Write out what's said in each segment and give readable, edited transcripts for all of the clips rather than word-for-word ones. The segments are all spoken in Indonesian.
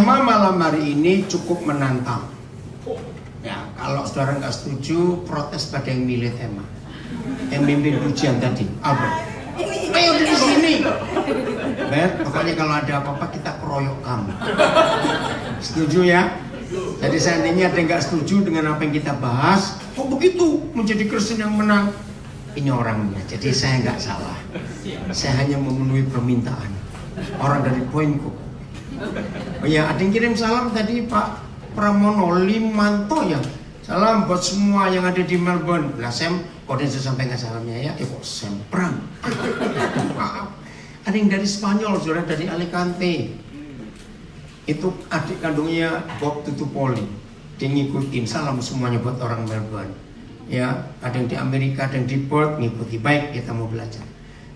tema malam hari ini cukup menantang. Ya, kalau saudara nggak setuju, protes pada yang milih tema. Yang mimpin pujian tadi, Albert. Ayo di sini. Bet, pokoknya kalau ada apa-apa kita keroyok kamu. Setuju ya? Jadi seandainya ada yang nggak setuju dengan apa yang kita bahas, kok begitu menjadi Kristen yang menang? Ini orangnya, jadi saya nggak salah. Saya hanya memenuhi permintaan orang dari Poinku. Oh ya, ada yang kirim salam tadi Pak Pramono Limanto ya. Salam buat semua yang ada di Melbourne. Lah Sam, kok dia sampaikan salamnya ya? Kok Sam Pram. Maaf. Ada yang dari Spanyol, saudara dari Alicante. Itu adik kandungnya Bob Tutupoli. Dia ngikutin salam semuanya buat orang Melbourne. Ya, ada yang di Amerika, ada yang di Perth ngikuti. Baik, kita mau belajar.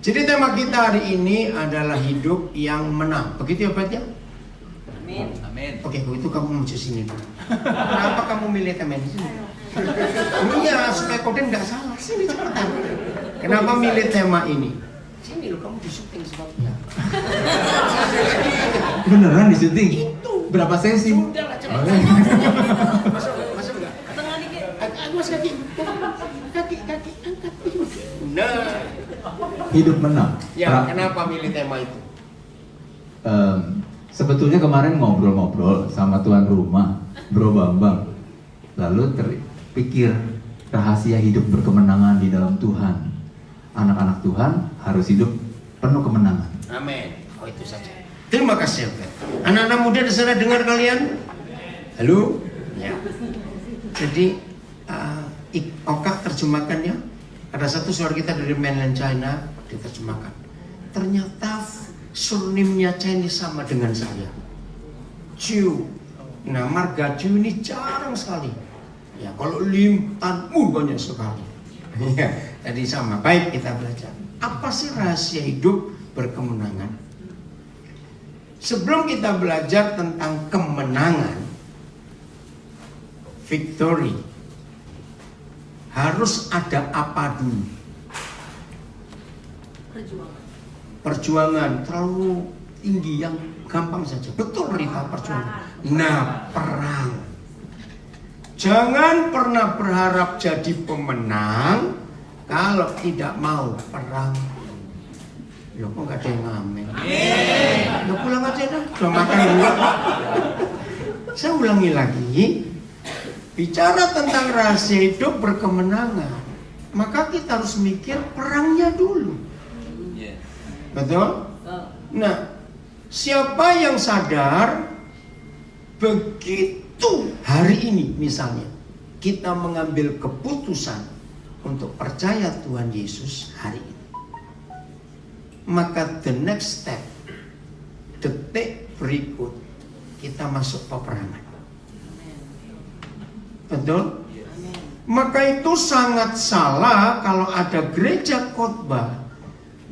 Jadi tema kita hari ini adalah hidup yang menang. Begitu ya, Pak ya? Amin. Amin. Oke, kalau itu kamu muncul sini dulu. Kenapa kamu milih tema ini sini? Iya, supaya kau nggak salah. Sini cepetan. Kenapa milih tema ini? Sini lo, kamu di syuting sebabnya. Beneran di syuting? Itu. Berapa sesi? Sudah lah, cepat. Masuk nggak? Tengah dikit. Mas kaki, angkat. Nah. Hidup menang. Ya, kenapa milih tema itu? Sebetulnya kemarin ngobrol-ngobrol sama tuan rumah, Bro Bambang. Lalu terpikir rahasia hidup berkemenangan di dalam Tuhan. Anak-anak Tuhan harus hidup penuh kemenangan. Amin. Oh, itu saja. Terima kasih. Anak-anak muda di sana dengar kalian? Halo? Ya. Jadi Oka terjemahkannya. Ada satu suara kita dari mainland China diterjemahkan. Ternyata surname-nya Chinese sama dengan saya. Chu. Nah, marga Chu ini jarang sekali. Ya, kalau Lim Tan banyak sekali. Ya, jadi sama. Baik, kita belajar. Apa sih rahasia hidup berkemenangan? Sebelum kita belajar tentang kemenangan, victory, harus ada apa dulu? Perjuangan terlalu tinggi, yang gampang saja. Betul Rita, perjuangan. Nah, perang. Jangan pernah berharap jadi pemenang kalau tidak mau perang. Loh, kok gak ada yang ngamen? Loh, pulang aja dah. Udah makan dulu. Saya ulangi lagi. Bicara tentang rahasia hidup berkemenangan, maka kita harus mikir perangnya dulu. Betul? Nah, siapa yang sadar begitu hari ini misalnya kita mengambil keputusan untuk percaya Tuhan Yesus hari ini, maka the next step, detik berikut kita masuk peperangan. Betul? Maka itu sangat salah kalau ada gereja khotbah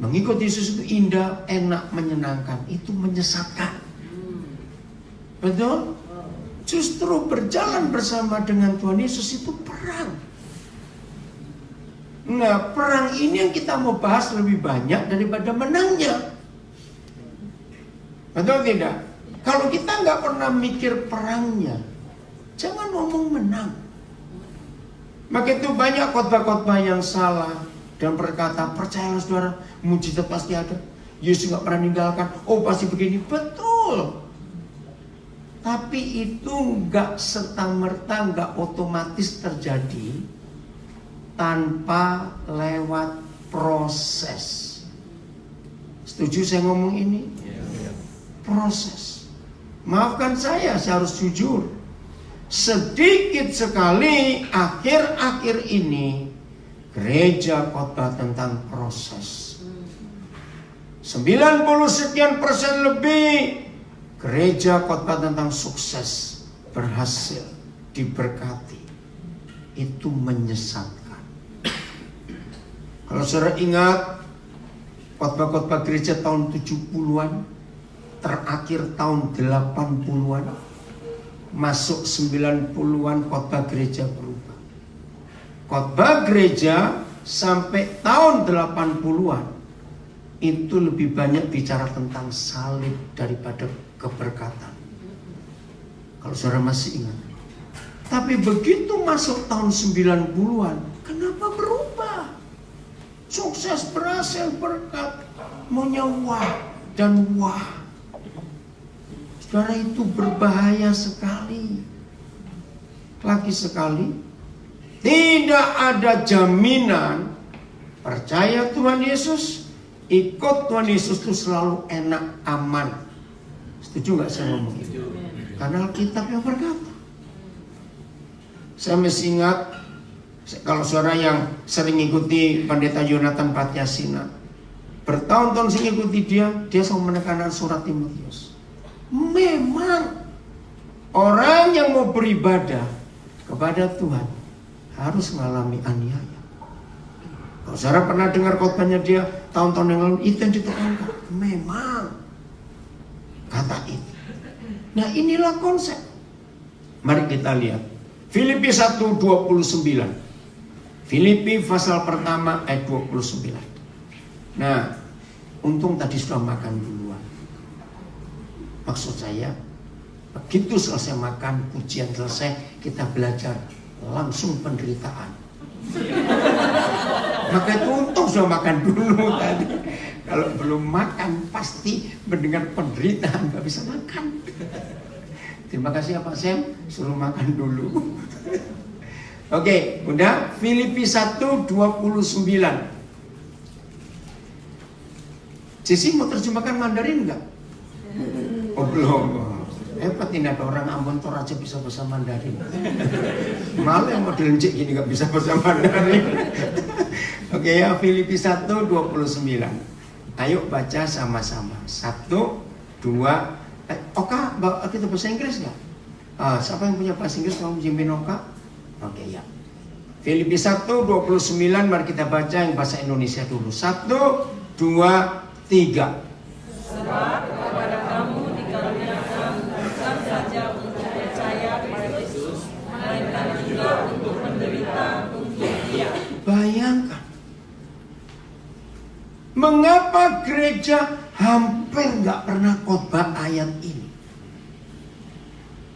mengikut Yesus itu indah, enak, menyenangkan. Itu menyesatkan. Betul? Justru berjalan bersama dengan Tuhan Yesus itu perang. Nah, perang ini yang kita mau bahas lebih banyak daripada menangnya. Betul tidak? Kalau kita nggak pernah mikir perangnya, jangan ngomong menang. Maka itu banyak khotbah-khotbah yang salah dan berkata, percayalah saudara, mujizat pasti ada. Yesus nggak pernah meninggalkan. Oh, pasti begini. Betul. Tapi itu nggak serta-merta, nggak otomatis terjadi tanpa lewat proses. Setuju saya ngomong ini? Proses. Maafkan saya harus jujur. Sedikit sekali akhir-akhir ini gereja khotbah tentang proses. 90 sekian persen lebih gereja khotbah tentang sukses, berhasil, diberkati. Itu menyesatkan. Kalau saudara ingat khotbah-khotbah gereja tahun 70-an, terakhir tahun 80-an, masuk 90-an khotbah gereja berubah. Khotbah gereja sampai tahun 80-an itu lebih banyak bicara tentang salib daripada keberkatan. Kalau saudara masih ingat. Tapi begitu masuk tahun 90-an, kenapa berubah? Sukses, berhasil, berkat, maunya wah dan wah. Saudara, itu berbahaya sekali. Lagi sekali, tidak ada jaminan percaya Tuhan Yesus, ikut Tuhan Yesus itu selalu enak, aman. Setuju nggak saya ngomong gitu? Karena Alkitab yang berkata. Saya masih ingat, kalau saudara yang sering ikuti Pendeta Yonatan Patyasina, bertahun-tahun saya ikuti dia selalu menekankan surat Timotius. Memang orang yang mau beribadah kepada Tuhan harus mengalami aniaya. Kalau saudara pernah dengar khotbahnya dia tahun-tahun yang lalu, itu yang ditekankan. Memang kata itu. Nah, inilah konsep. Mari kita lihat Filipi 1:29. Filipi pasal pertama ayat 29. Nah, untung tadi sudah makan duluan. Maksud saya, begitu selesai makan, pujian selesai, kita belajar langsung penderitaan. Maka itu untung sudah makan dulu tadi. Kalau belum makan pasti mendengar penderitaan, nggak bisa makan. Terima kasih ya Pak Sam, suruh makan dulu. Oke, udah. Filipi 1:29. Sisi mau terjemahkan Mandarin nggak? Oh belum. Hebat ini, ada orang Ambon Toraja bisa bahasa Mandarin. Malah yang model cek gini nggak bisa bahasa Mandarin. Oke ya, Filipi 1:29. Ayo baca sama-sama. 1, 2. Oka, kita bahasa Inggris nggak? Siapa yang punya bahasa Inggris mau menjimpin Oka? Oke ya. Filipi 1:29, mari kita baca yang bahasa Indonesia dulu. 1, 2, 3. Sebab kepada kamu dikaruniakan bukan saja untuk percaya kepada Yesus, melainkan juga untuk menderita untuk Dia. Bayangkan, mengapa gereja hampir nggak pernah khotbah ayat ini?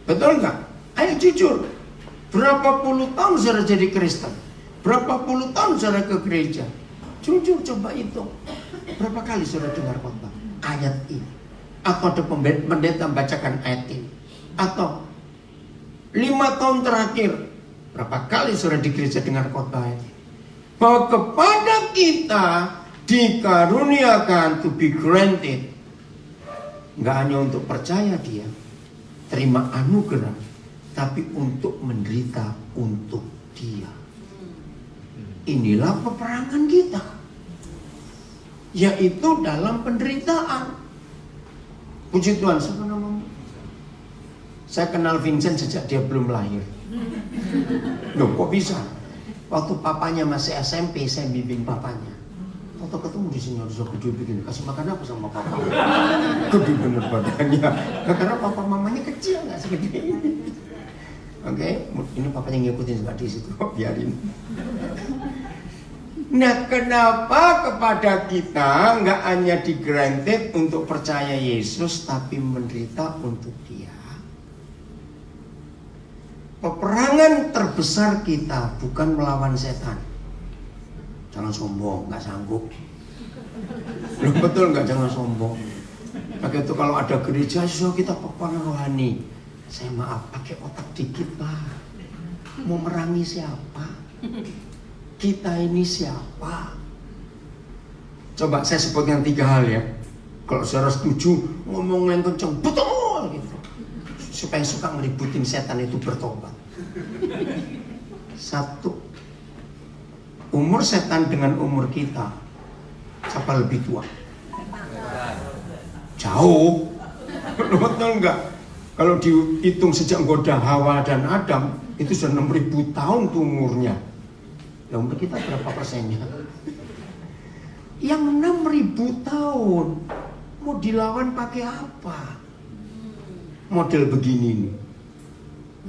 Betul nggak? Ayo jujur. Berapa puluh tahun saudara jadi Kristen? Berapa puluh tahun saudara ke gereja? Jujur coba hitung. Berapa kali saudara dengar khotbah ayat ini? Atau ada pendeta membacakan ayat ini? Atau 5 tahun terakhir, berapa kali saudara di gereja dengar khotbah ayat ini? Bahwa kepada kita dikaruniakan, to be granted, nggak hanya untuk percaya dia, terima anugerah, tapi untuk menderita untuk dia. Inilah peperangan kita, yaitu dalam penderitaan. Puji Tuhan. Siapa namamu? Saya kenal Vincent sejak dia belum lahir. Loh kok bisa? Waktu papanya masih SMP, saya bimbing papanya. Waktu ketemu di sini harus gede begini, kasih makan apa sama papa? Gede bener badannya. Nah, karena papa mamanya kecil, nggak segede ini. Oke, ini papanya ngikutin juga di situ, biarin. Nah, kenapa kepada kita nggak hanya di granted untuk percaya Yesus, tapi menderita untuk Dia? Peperangan terbesar kita bukan melawan setan. Jangan sombong, nggak sanggup. Loh, betul nggak? Jangan sombong. Maka itu kalau ada gereja, so kita peperangan rohani. Saya maaf, pakai otak dikit lah. Mau merangi siapa? Kita ini siapa? Coba saya sebutkan 3 hal ya. Kalau saudara setuju, ngomong yang kenceng, betul gitu. Supaya suka ngeributin setan itu bertobat. 1. Umur setan dengan umur kita, siapa lebih tua? Jauh. Betul enggak? Kalau dihitung sejak goda Hawa dan Adam, itu sudah 6.000 tahun tuh umurnya. Nah, umur kita berapa persennya? Yang 6.000 tahun mau dilawan pakai apa? Model begini nih.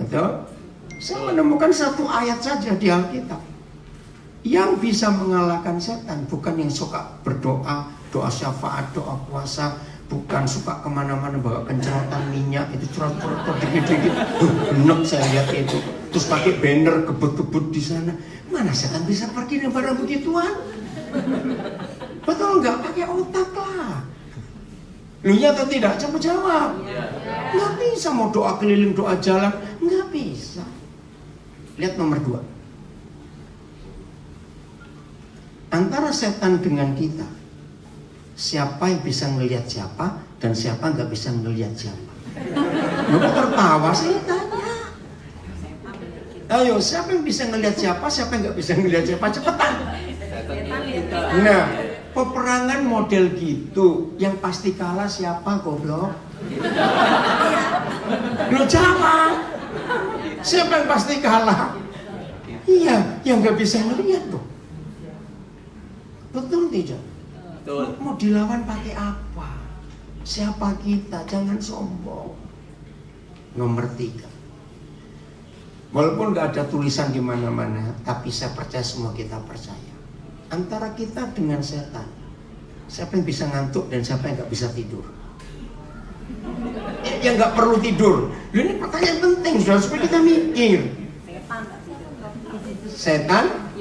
Betul? Saya menemukan 1 ayat saja di Alkitab. Yang bisa mengalahkan setan bukan yang suka berdoa, doa syafaat, doa puasa, bukan suka kemana-mana bawa kencerotan minyak itu curot-curot dikit-dikit. Enak saya lihat itu. Terus pakai banner kebut-kebut di sana. Mana setan bisa pergi dengan barang begituan? Betul nggak? Pakai otak lah. Lu ya atau tidak? Coba jawab. Nggak bisa mau doa keliling, doa jalan, nggak bisa. Lihat nomor 2. Antara setan dengan kita, siapa yang bisa ngelihat siapa dan siapa nggak bisa ngelihat siapa? Lu tertawa saya tanya. Ayo, siapa yang bisa ngelihat siapa, siapa yang nggak bisa ngelihat siapa? Cepetan. Nah, peperangan model gitu, yang pasti kalah siapa, goblok? Lu jawab. Siapa yang pasti kalah? Iya, yang nggak bisa ngelihat tuh. Betul tidak? Betul. Mau dilawan pakai apa? Siapa kita? Jangan sombong. Nomor 3. Walaupun nggak ada tulisan di mana-mana, tapi saya percaya semua kita percaya. Antara kita dengan setan, siapa yang bisa ngantuk dan siapa yang nggak bisa tidur? Yang nggak perlu tidur. Ini pertanyaan penting, sudah supaya kita mikir. Setan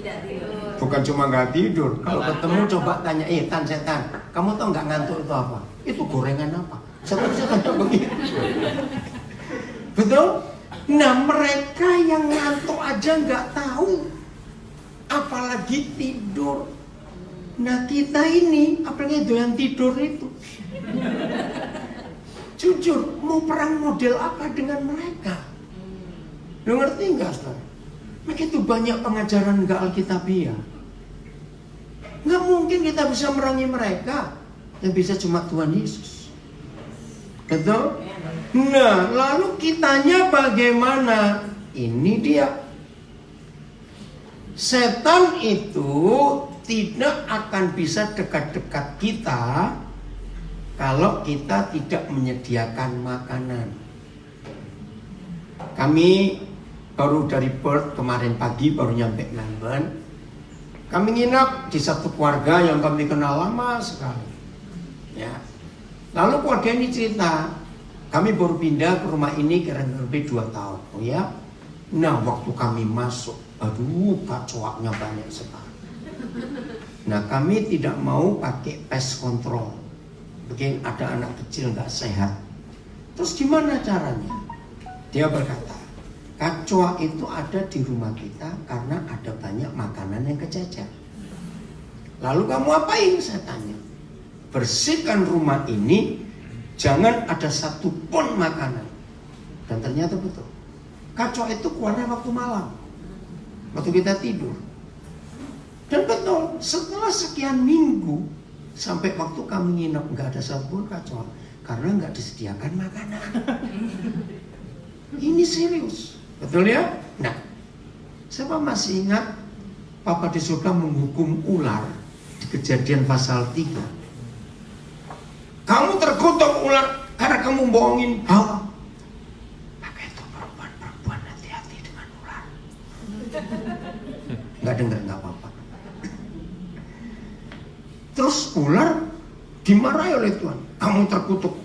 bukan cuma nggak tidur. Kalau ketemu coba tanya, setan, kamu tahu nggak ngantuk itu apa? Itu gorengan apa? Setan begitu. Betul? Nah, mereka yang ngantuk aja nggak tahu, apalagi tidur. Nah, kita ini apalagi doyan tidur itu. Jujur, mau perang model apa dengan mereka? Lu ngerti nggak, saudara? Begitu banyak pengajaran nggak alkitabiah. Nggak mungkin kita bisa merangi mereka. Yang bisa cuma Tuhan Yesus. Betul? Nah, lalu kitanya bagaimana? Ini dia. Setan itu tidak akan bisa dekat-dekat kita kalau kita tidak menyediakan makanan. Kami baru dari Perth kemarin pagi, baru nyampe Melbourne. Kami nginap di satu keluarga yang kami kenal lama sekali. Ya. Lalu keluarga ini cerita, kami baru pindah ke rumah ini kira-kira lebih 2 tahun. Oh ya. Nah, waktu kami masuk, aduh, kecoaknya banyak sekali. Nah, kami tidak mau pakai pest control. Mungkin ada anak kecil nggak sehat. Terus gimana caranya? Dia berkata, kecoak itu ada di rumah kita karena ada banyak makanan yang kececer. Lalu kamu apain? Saya tanya. Bersihkan rumah ini, jangan ada satu pun makanan. Dan ternyata betul. Kecoak itu keluarnya waktu malam, waktu kita tidur. Dan betul, setelah sekian minggu, sampai waktu kami nginep nggak ada satupun kecoak karena nggak disediakan makanan. Ini serius, betul ya? Nah, siapa masih ingat Papa di surga menghukum ular di Kejadian pasal 3? Kamu terkutuk ular karena kamu bohongin Hawa. Maka itu perempuan hati-hati dengan ular. Nggak dengar, nggak apa-apa. Terus ular dimarahi oleh Tuhan. Kamu terkutuk.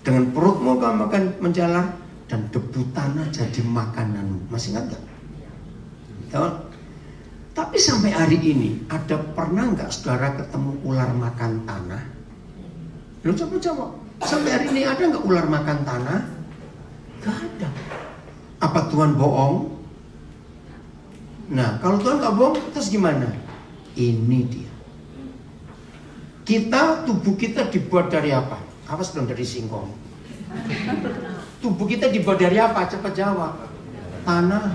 Dengan perutmu kamu akan menjalar dan debu tanah jadi makananmu. Masih ingat nggak? Tapi sampai hari ini pernah nggak saudara ketemu ular makan tanah? Lu coba. Sampai hari ini ada nggak ular makan tanah? Gak ada. Apa Tuhan bohong? Nah, kalau Tuhan nggak bohong, terus gimana? Ini dia. Tubuh kita dibuat dari apa? Awas dong, dari singkong. Tubuh kita dibuat dari apa? Cepat jawab. Tanah.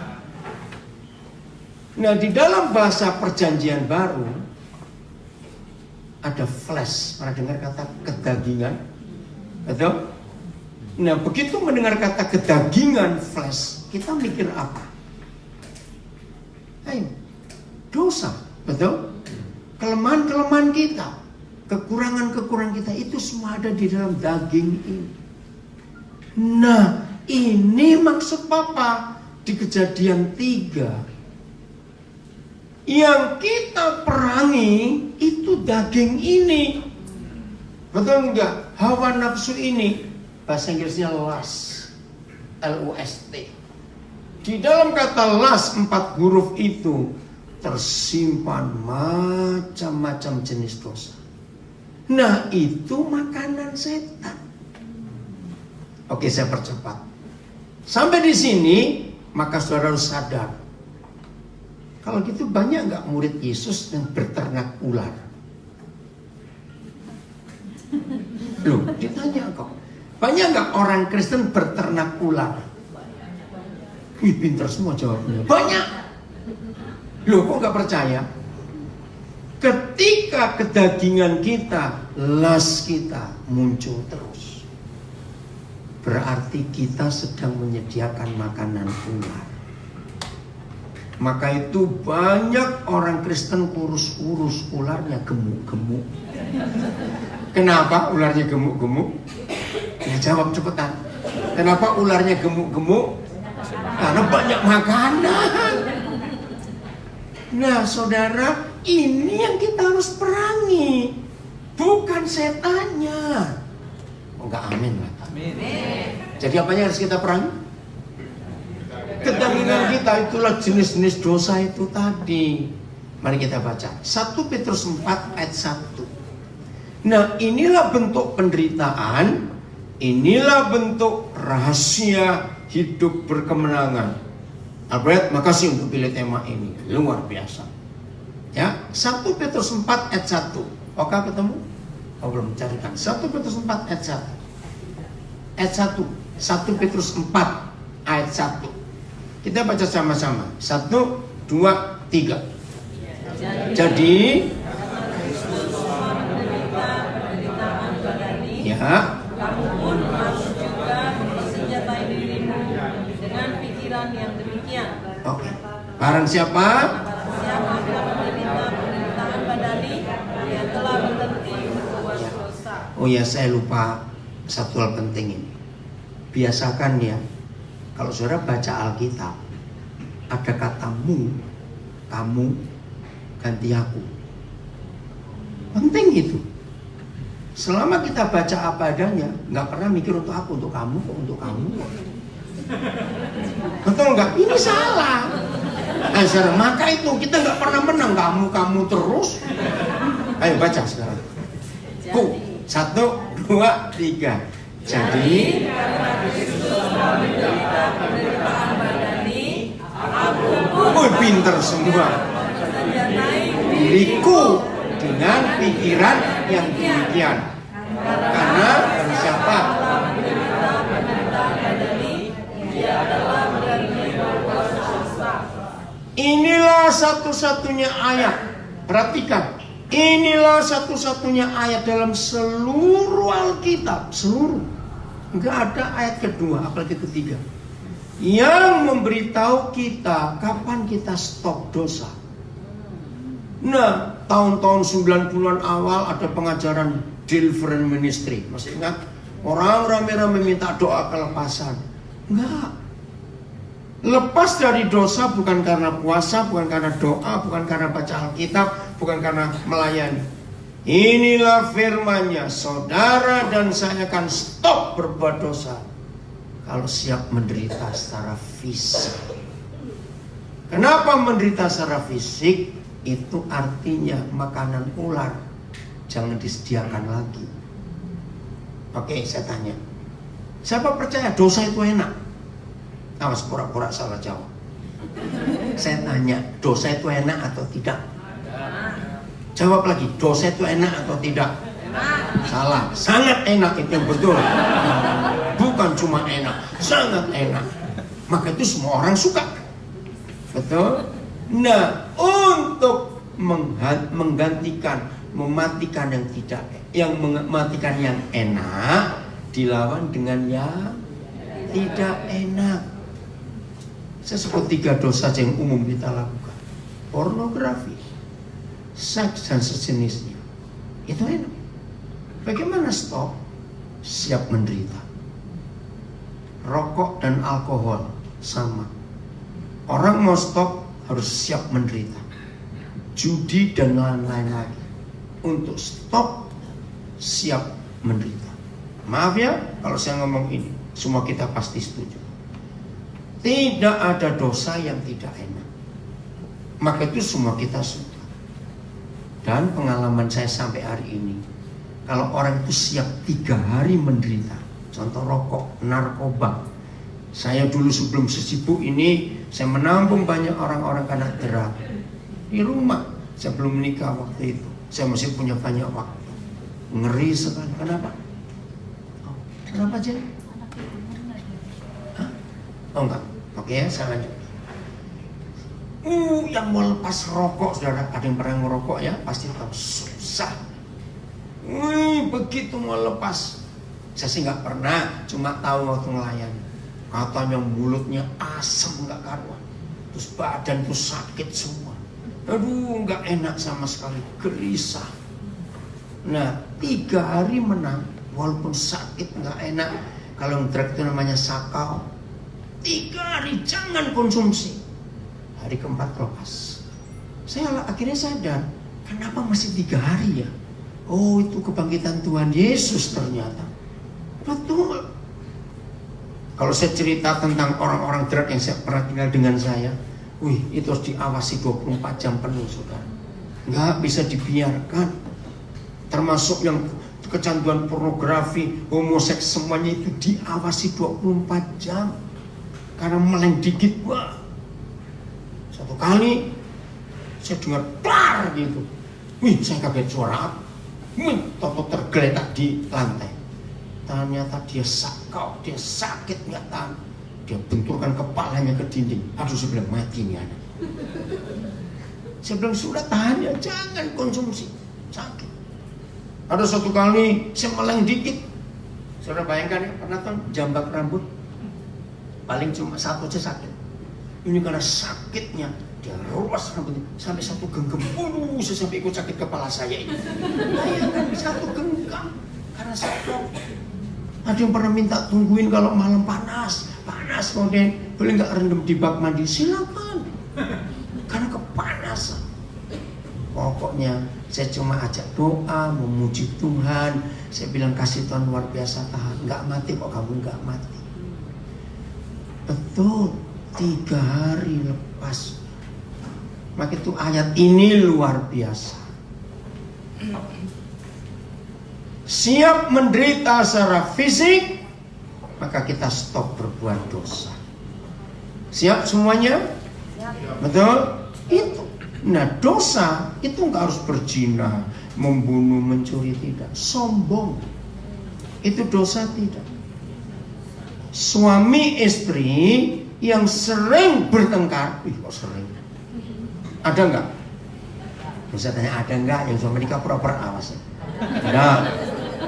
Nah, di dalam bahasa Perjanjian Baru ada flesh. Pernah dengar kata kedagingan? Betul? Nah, begitu mendengar kata kedagingan, flesh, kita mikir apa? Ayo, dosa, betul? Kelemahan-kelemahan kita, kekurangan-kekurangan kita, itu semua ada di dalam daging ini. Nah, ini maksud Papa di Kejadian 3. Yang kita perangi itu daging ini. Betul enggak? Hawa nafsu ini bahasa Inggrisnya lust, L-U-S-T. Di dalam kata lust 4 huruf itu tersimpan macam-macam jenis dosa. Nah, itu makanan setan. Oke, saya percepat. Sampai di sini, maka saudara harus sadar. Kalau gitu banyak nggak murid Yesus yang berternak ular? Loh, ditanya kok. Banyak nggak orang Kristen berternak ular? Wih, pintar semua jawabnya. Banyak. Loh, kok nggak percaya? Ketika kedagingan kita, las kita muncul terus, berarti kita sedang menyediakan makanan ular. Maka itu banyak orang Kristen kurus-kurus, ularnya gemuk-gemuk. Kenapa ularnya gemuk-gemuk? Ya jawab cepetan. Kenapa ularnya gemuk-gemuk? Karena banyak makanan. Nah, saudara, ini yang kita harus perangi, bukan setannya. Oh, enggak, amin lah. Amin. Jadi apa yang harus kita perangi? Kedagingan kita, itulah jenis-jenis dosa itu tadi. Mari kita baca 1 Petrus 4 ayat 1. Nah, inilah bentuk penderitaan, inilah bentuk rahasia hidup berkemenangan. Albert, makasih untuk pilih tema ini, luar biasa. Ya, 1 Petrus 4 ayat 1. Oke, ketemu? Oh, belum carikan. 1 Petrus 4 ayat 1. Ayat 1. 1 Petrus 4 ayat 1. Kita baca sama-sama. 1, 2, 3. Jadi ya, kamu pun harus juga bersenjatai dirimu dengan pikiran yang demikian. oke. Barang siapa? Siapa yang menderita penderitaan badani, dia telah berhenti berbuat dosa. Oh ya, saya lupa satu hal penting ini. Biasakan ya, kalau saudara baca Alkitab, ada kata mu, kamu, ganti aku. Penting itu. Selama kita baca apa adanya, nggak pernah mikir untuk aku, untuk kamu, kok untuk kamu. Betul nggak? Ini salah. Nah, saudara, maka itu kita nggak pernah menang, kamu terus. Ayo baca sekarang. 1, 2, 3. Jadi karena Kristus menderita penderitaan badani, aku pun pinter semua. mensenjatai Diriku dengan pikiran yang demikian. Karena dari siapa? menderita penderitaan badani, dia telah berhenti berbuat dosa. Inilah satu-satunya ayat. Perhatikan. Inilah satu-satunya ayat dalam seluruh Alkitab. Seluruh. Enggak ada ayat kedua, apalagi ketiga, yang memberitahu kita kapan kita stop dosa. Nah, tahun-tahun 90-an awal ada pengajaran deliverance ministry. Masih ingat? Orang rame-rame minta doa kelepasan. Enggak. Lepas dari dosa bukan karena puasa, bukan karena doa, bukan karena baca Alkitab, bukan karena melayani. Inilah firman-Nya, saudara dan saya akan stop berbuat dosa kalau siap menderita secara fisik. Kenapa menderita secara fisik? Itu artinya makanan ular jangan disediakan lagi. Oke, saya tanya, siapa percaya dosa itu enak? Awas, pura-pura salah jawab. Saya tanya, dosa itu enak atau tidak? Jawab lagi, dosa itu enak atau tidak? Salah, sangat enak, itu yang betul. Bukan cuma enak, sangat enak. Maka itu semua orang suka. Betul? Nah, untuk menggantikan, mematikan yang tidak, yang mematikan yang enak, dilawan dengan yang tidak enak. Saya sebut 3 dosa yang umum kita lakukan. Pornografi, seks dan sejenisnya. Itu enak. Bagaimana stop? Siap menderita. Rokok dan alkohol sama. Orang mau stop harus siap menderita. Judi dan lain-lain lagi. Untuk stop siap menderita. Maaf ya kalau saya ngomong ini, semua kita pasti setuju. Tidak ada dosa yang tidak enak. Maka itu semua kita suka. Dan pengalaman saya sampai hari ini, kalau orang itu siap 3 hari menderita, contoh rokok, narkoba. Saya dulu sebelum sesibuk ini, saya menampung banyak orang-orang kena jerat di rumah. Saya belum menikah waktu itu, saya masih punya banyak waktu. Ngeri sekali. Kenapa? Kenapa aja? Oh enggak. Oke ya, saya lanjut. Yang mau lepas rokok, saudara, ada yang pernah ngerokok ya, pasti tahu susah. Begitu mau lepas, saya sih nggak pernah, cuma tahu waktu ngelayani. Katanya mulutnya asam nggak karuan, terus badan tuh sakit semua. Aduh, nggak enak sama sekali, gelisah. Nah, 3 hari menang, walaupun sakit nggak enak. Kalau drug itu namanya sakau. 3 hari jangan konsumsi. Hari keempat lepas. Saya akhirnya sadar, kenapa masih 3 hari ya? Oh, itu kebangkitan Tuhan Yesus ternyata. Betul. Kalau saya cerita tentang orang-orang drug yang saya pernah tinggal dengan saya, itu harus diawasi 24 jam penuh, saudara. Nggak bisa dibiarkan. Termasuk yang kecanduan pornografi, homoseks, semuanya itu diawasi 24 jam. Karena meleng dikit, wah. Satu kali saya dengar plar gitu. Saya kaget suara apa? Toto tergeletak di lantai. Ternyata dia sakau, dia sakit nggak tahan. Dia benturkan kepalanya ke dinding. Aduh, saya bilang mati nih anak. Saya bilang sudah tahan ya, jangan konsumsi, sakit. Ada satu kali saya meleng dikit. Saudara bayangkan ya, pernah tuh jambak rambut, paling cuma 1 aja sakit. Ini karena sakitnya dia ruas rambutnya sampai 1 genggam. Saya sampai ikut sakit kepala saya ini. Bayangkan 1 genggam karena sakit. Ada yang pernah minta tungguin kalau malam panas kemudian boleh nggak rendam di bak mandi, silakan. Karena kepanasan. Pokoknya saya cuma ajak doa, memuji Tuhan. Saya bilang kasih Tuhan luar biasa, tahan. Nggak mati kok kamu, nggak mati. Betul, 3 hari lepas. Maka itu ayat ini luar biasa. Siap menderita secara fisik, maka kita stop berbuat dosa. Siap semuanya? Betul? Itu. Nah, dosa itu nggak harus berzina, membunuh, mencuri, tidak. Sombong, itu dosa tidak. Suami istri yang sering bertengkar, kok sering? Ada nggak? Bisa tanya ada nggak? Yang suami nikah pura-pura, awas ya.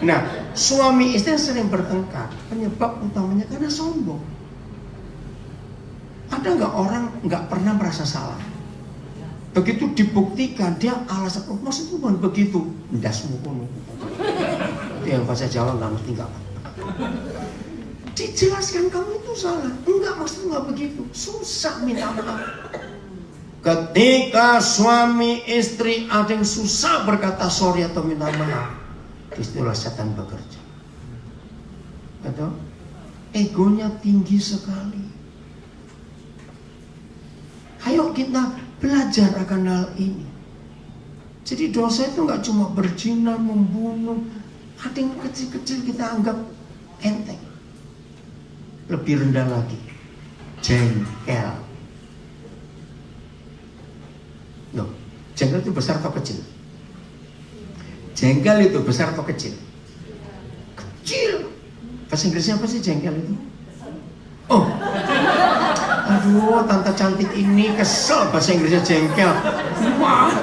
Nah, suami istri yang sering bertengkar, penyebab utamanya karena sombong. Ada nggak orang nggak pernah merasa salah? Begitu dibuktikan dia alasan, maksudnya bukan begitu, ndasmu kono. Itu yang bahasa Jawa nggak ngerti nggak? Dijelaskan kamu itu salah, enggak, maksudnya nggak begitu, susah minta maaf. Ketika suami istri ada yang susah berkata sorry atau minta maaf, istilah setan bekerja. Betul? Egonya tinggi sekali. Ayo kita belajar akan hal ini. Jadi dosa itu nggak cuma berzina, membunuh. Ada yang kecil-kecil kita anggap enteng. Lebih rendah lagi, jengkel. Loh, jengkel itu besar atau kecil? Jengkel itu besar atau kecil? Kecil. Bahasa Inggrisnya apa sih jengkel itu? Oh, aduh, tante cantik ini kesel bahasa Inggrisnya jengkel. Wah,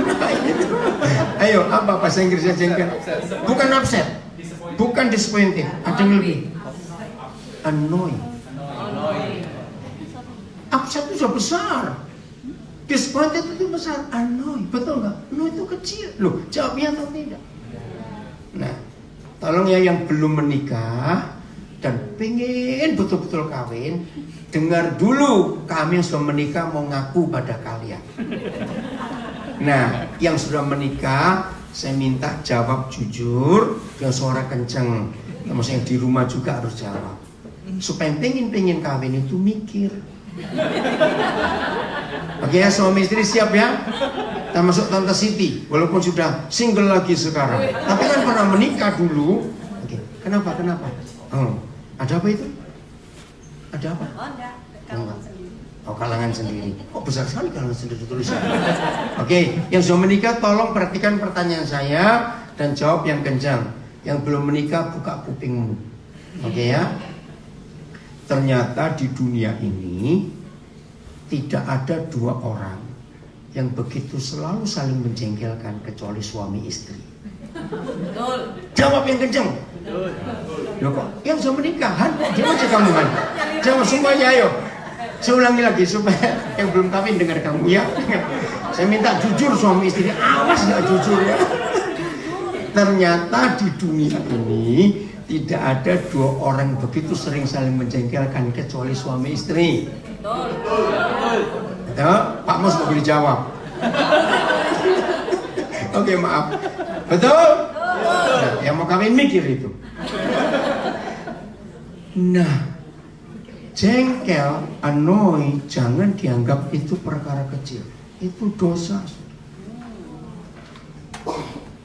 ayo, apa bahasa Inggrisnya jengkel? Bukan upset, bukan disappointed, ada yang lebih. Annoy. Upset itu sudah besar. Disappointed itu besar. Annoy, betul nggak? Annoy itu kecil. Loh, jawabnya atau tidak? Nah, tolong ya yang belum menikah dan pengen betul-betul kawin, dengar dulu kami yang sudah menikah mau ngaku pada kalian. Nah, yang sudah menikah saya minta jawab jujur dengan suara kenceng. Maksudnya yang di rumah juga harus jawab. Supaya pengen kawin itu mikir. Oke ya, suami istri siap ya? Kita masuk Tante Siti, walaupun sudah single lagi sekarang, tapi kan pernah menikah dulu. Oke, kenapa? Ada apa itu? Ada apa? Oh enggak, kalangan sendiri. Oh, kalangan sendiri. Oh, besar sekali kalangan sendiri tulisan. Oke, yang sudah menikah tolong perhatikan pertanyaan saya dan jawab yang kencang. Yang belum menikah buka kupingmu. Oke ya. Ternyata di dunia ini tidak ada dua orang yang begitu selalu saling menjengkelkan kecuali suami istri. Betul. Jawab yang kencang. Loh kok yang sudah menikah? Diam aja kamu kan. Jawab semuanya ayo. Saya ulangi lagi supaya yang belum kawin dengar kamu ya. Saya minta jujur suami istri. Awas nggak jujur ya. Ternyata di dunia ini tidak ada dua orang begitu sering saling menjengkelkan kecuali suami istri. Betul. Pak Mus mau dijawab. Oke, maaf. Betul? Nah, yang mau kawin mikir itu. Nah, jengkel, annoy, jangan dianggap itu perkara kecil. Itu dosa.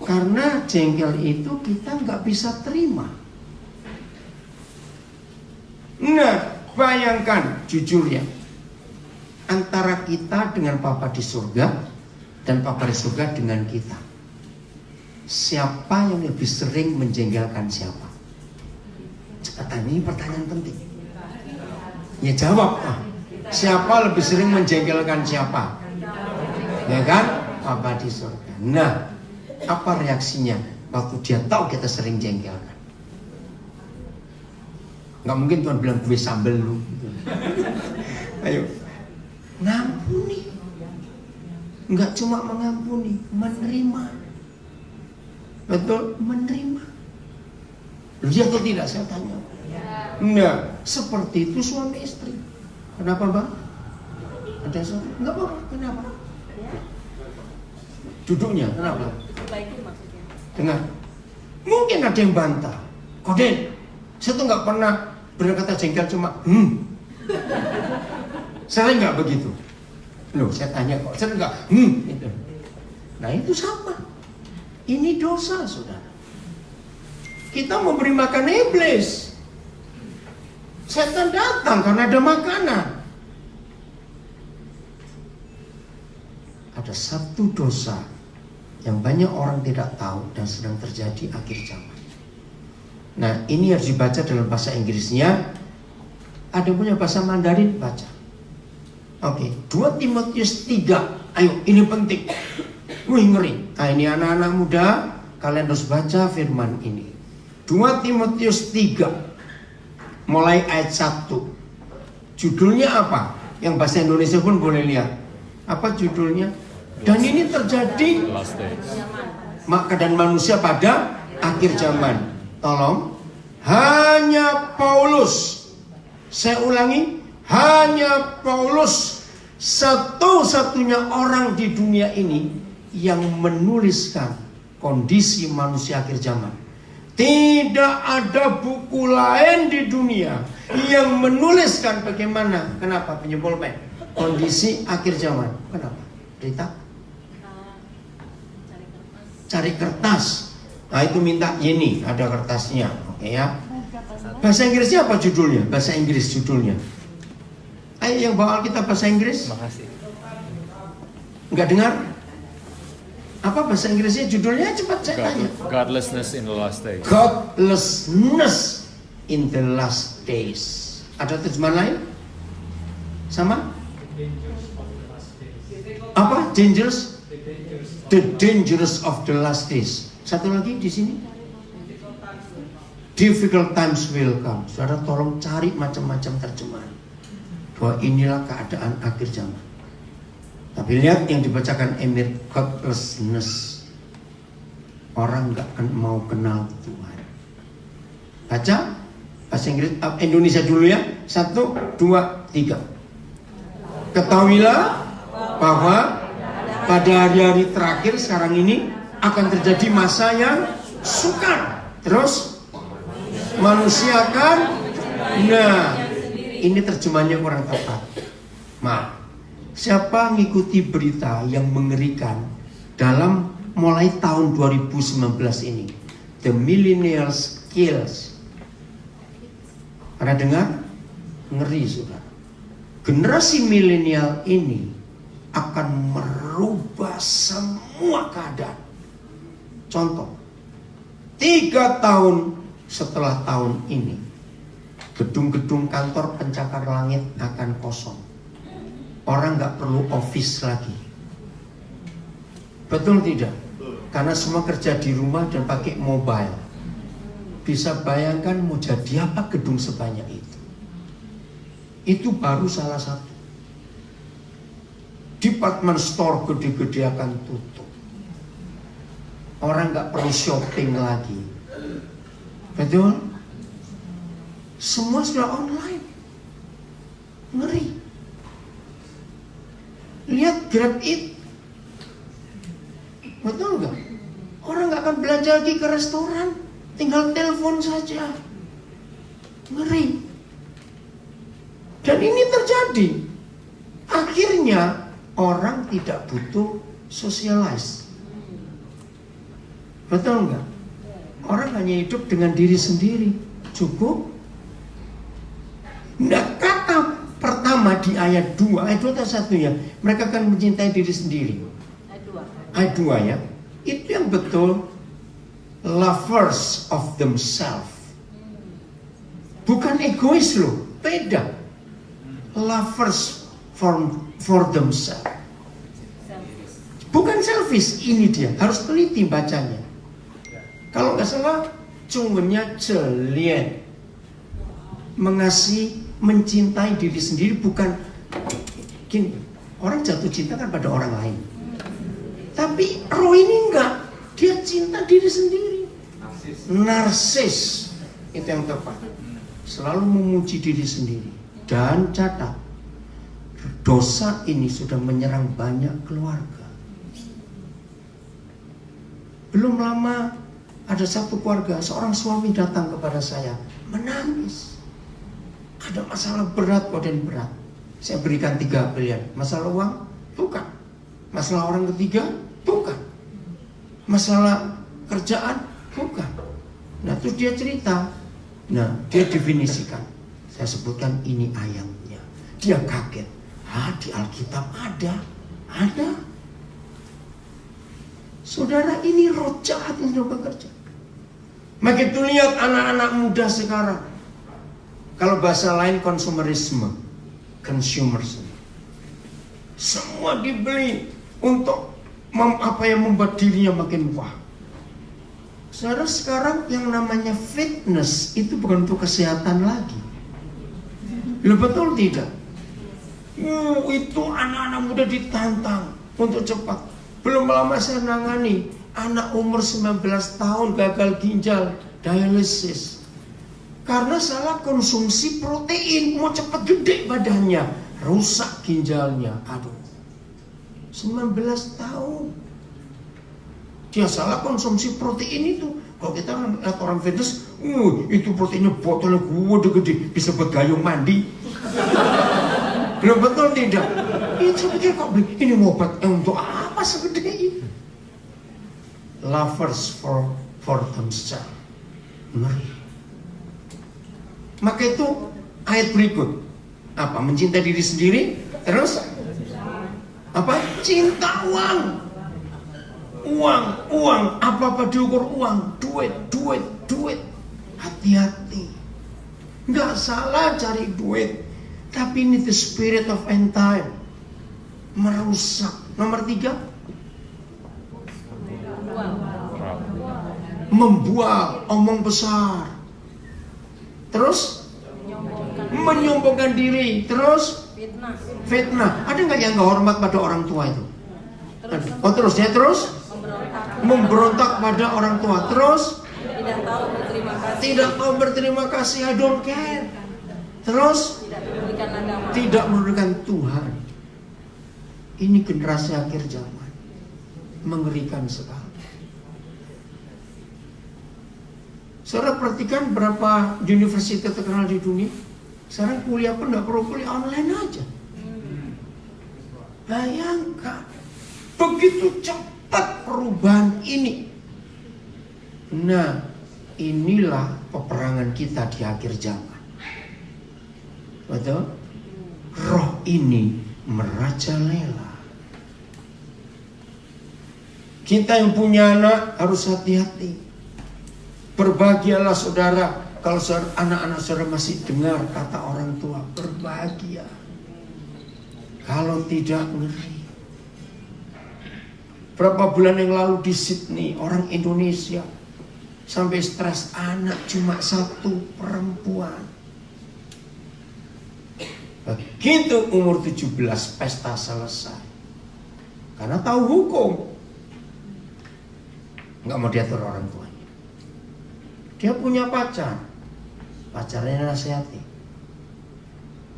Karena jengkel itu kita nggak bisa terima. Nah, bayangkan jujur ya, antara kita dengan Papa di surga dan Papa di surga dengan kita, siapa yang lebih sering menjengkelkan siapa? Cepetan, ini pertanyaan penting. Ya jawab. Siapa lebih sering menjengkelkan siapa? Ya kan? Papa di surga. Nah, apa reaksinya waktu dia tahu kita sering jengkelkan? Nggak mungkin Tuhan bilang gue sambel lu gitu. Ayo, ngampuni. Nggak cuma mengampuni, menerima. Betul, menerima. Lu ya atau tidak saya tanya. Nah, seperti itu suami istri. Kenapa bang? Ada suami? Nggak apa-apa, kenapa? Duduknya, kenapa? Diperbaiki maksudnya. Dengar, mungkin ada yang bantah. Koden, saya tuh nggak pernah berkata jengkel cuma sering nggak begitu. Loh, saya tanya kok sering nggak gitu. Nah itu sama. Ini dosa, saudara. Kita memberi makan iblis. Setan datang karena ada makanan. Ada satu dosa yang banyak orang tidak tahu dan sedang terjadi akhir zaman. Nah, ini harus dibaca dalam bahasa Inggrisnya. Ada punya bahasa Mandarin, baca. Oke, 2 Timotius 3. Ayo, ini penting. Wih, ngeri. Nah, ini anak-anak muda, kalian harus baca firman ini. 2 Timotius 3. Mulai ayat 1. Judulnya apa? Yang bahasa Indonesia pun boleh lihat. Apa judulnya? Dan ini terjadi keadaan manusia pada akhir zaman. Tolong, hanya Paulus, saya ulangi, hanya Paulus satu-satunya orang di dunia ini yang menuliskan kondisi manusia akhir zaman. Tidak ada buku lain di dunia yang menuliskan bagaimana, kenapa penyebabnya kondisi akhir zaman. Kenapa? Berita? Cari kertas. Nah itu minta ini, ada kertasnya. Oke ya. Bahasa Inggrisnya apa judulnya? Bahasa Inggris judulnya. Ayo yang bawa Alkitab bahasa Inggris. Makasih. Enggak dengar? Apa bahasa Inggrisnya judulnya? Cepat saya tanya. Godlessness in the last days. Godlessness in the last days. Ada terjemahan lain? Sama? Apa? Dangerous? The dangerous of the last days. Satu lagi di sini. Difficult times will come. Saudara tolong cari macam-macam terjemahan. Bahwa inilah keadaan akhir zaman. Tapi lihat yang dibacakan Emir, godlessness. Orang nggak mau kenal Tuhan. Baca bahasa Inggris, Indonesia dulu ya. 1, 2, 3. Ketahuilah bahwa pada hari-hari terakhir sekarang ini akan terjadi masa yang sukar. Terus manusia akan, nah ini terjemahannya kurang tepat. Maaf, siapa ngikuti berita yang mengerikan dalam mulai tahun 2019 ini, the millennials kills. Pernah dengar? Ngeri sudah. Generasi milenial ini akan merubah semua keadaan. Contoh, 3 tahun setelah tahun ini, gedung-gedung kantor pencakar langit akan kosong. Orang nggak perlu office lagi. Betul tidak? Karena semua kerja di rumah dan pakai mobile. Bisa bayangkan mau jadi apa gedung sebanyak itu. Itu baru salah satu. Department store gede-gede akan tutup. Orang nggak perlu shopping lagi. Betul? Semua sudah online. Ngeri. Lihat Grab Eat. Betul nggak? Orang nggak akan belanja lagi ke restoran, tinggal telepon saja. Ngeri. Dan ini terjadi. Akhirnya orang tidak butuh socialize. Betul nggak? Orang hanya hidup dengan diri sendiri. Cukup. Nah, kata pertama di ayat 2, ayat 2 atau 1 ya, mereka akan mencintai diri sendiri. Ayat 2 ya. Itu yang betul, lovers of themselves. Bukan egois loh, beda. Lovers for themselves. Bukan selfish, ini dia. Harus teliti bacanya. Kalau nggak salah, cungenya jelian. Mengasihi, mencintai diri sendiri bukan gini. Orang jatuh cinta kan pada orang lain. Tapi roh ini enggak. Dia cinta diri sendiri. Narsis. Itu yang tepat. Selalu memuji diri sendiri. Dan catat, dosa ini sudah menyerang banyak keluarga. Belum lama ada satu keluarga, seorang suami datang kepada saya menangis. Ada masalah berat, dan berat. Saya berikan 3 pilihan. Masalah uang? Bukan. Masalah orang ketiga? Bukan. Masalah kerjaan? Bukan. Nah, terus dia cerita. Nah, dia definisikan. Saya sebutkan ini ayatnya. Dia kaget. Di Alkitab ada. Ada. Saudara, ini roh jahat yang sudah bekerja. Begitu lihat anak-anak muda sekarang. Kalau bahasa lain konsumerisme. Consumerism. Semua dibeli untuk membuat dirinya makin wah. Saudara, sekarang yang namanya fitness itu bukan untuk kesehatan lagi. Loh, betul tidak? Itu anak-anak muda ditantang untuk cepat. Belum lama saya nangani anak umur 19 tahun gagal ginjal, dialisis. Karena salah konsumsi protein, mau cepat gede badannya, rusak ginjalnya. Aduh, 19 tahun. Dia salah konsumsi protein itu. Kalau kita lihat orang fitness, itu proteinnya botolnya gede-gede, bisa buat gayung mandi. Belum, betul tidak? Itu pikir kok beli, ini mau obat untuk apa segede ini? Lovers for themselves. Ngeri. Maka itu ayat berikut. Apa? Mencintai diri sendiri. Terus apa? Cinta uang. Uang. Apa-apa diukur uang. Duit. Hati-hati. Nggak salah cari duit. Tapi ini the spirit of end time. Merusak. Nomor 3. Membual, omong besar. Terus menyombongkan diri. Terus fitnah. Ada nggak yang nggak hormat pada orang tua itu? Terus dia terus memberontak pada orang tua. Terus tidak tahu berterima kasih. I don't care. Terus tidak merugikan Tuhan. Ini generasi akhir zaman. Mengerikan sekali. Saudara perhatikan berapa universitas terkenal di dunia. Sekarang kuliah pun nggak perlu kuliah, online aja. Bayangkan, begitu cepat perubahan ini. Nah, inilah peperangan kita di akhir zaman. Betul? Roh ini merajalela. Kita yang punya anak harus hati-hati. Berbahagialah saudara kalau anak-anak saudara masih dengar kata orang tua. Berbahagia. Kalau tidak, ngeri. Berapa bulan yang lalu di Sydney, orang Indonesia sampai stres, anak cuma satu, perempuan. Begitu umur 17 pesta selesai. Karena tahu hukum, nggak mau diatur orang tuanya. Dia punya pacar, pacarnya nasihati.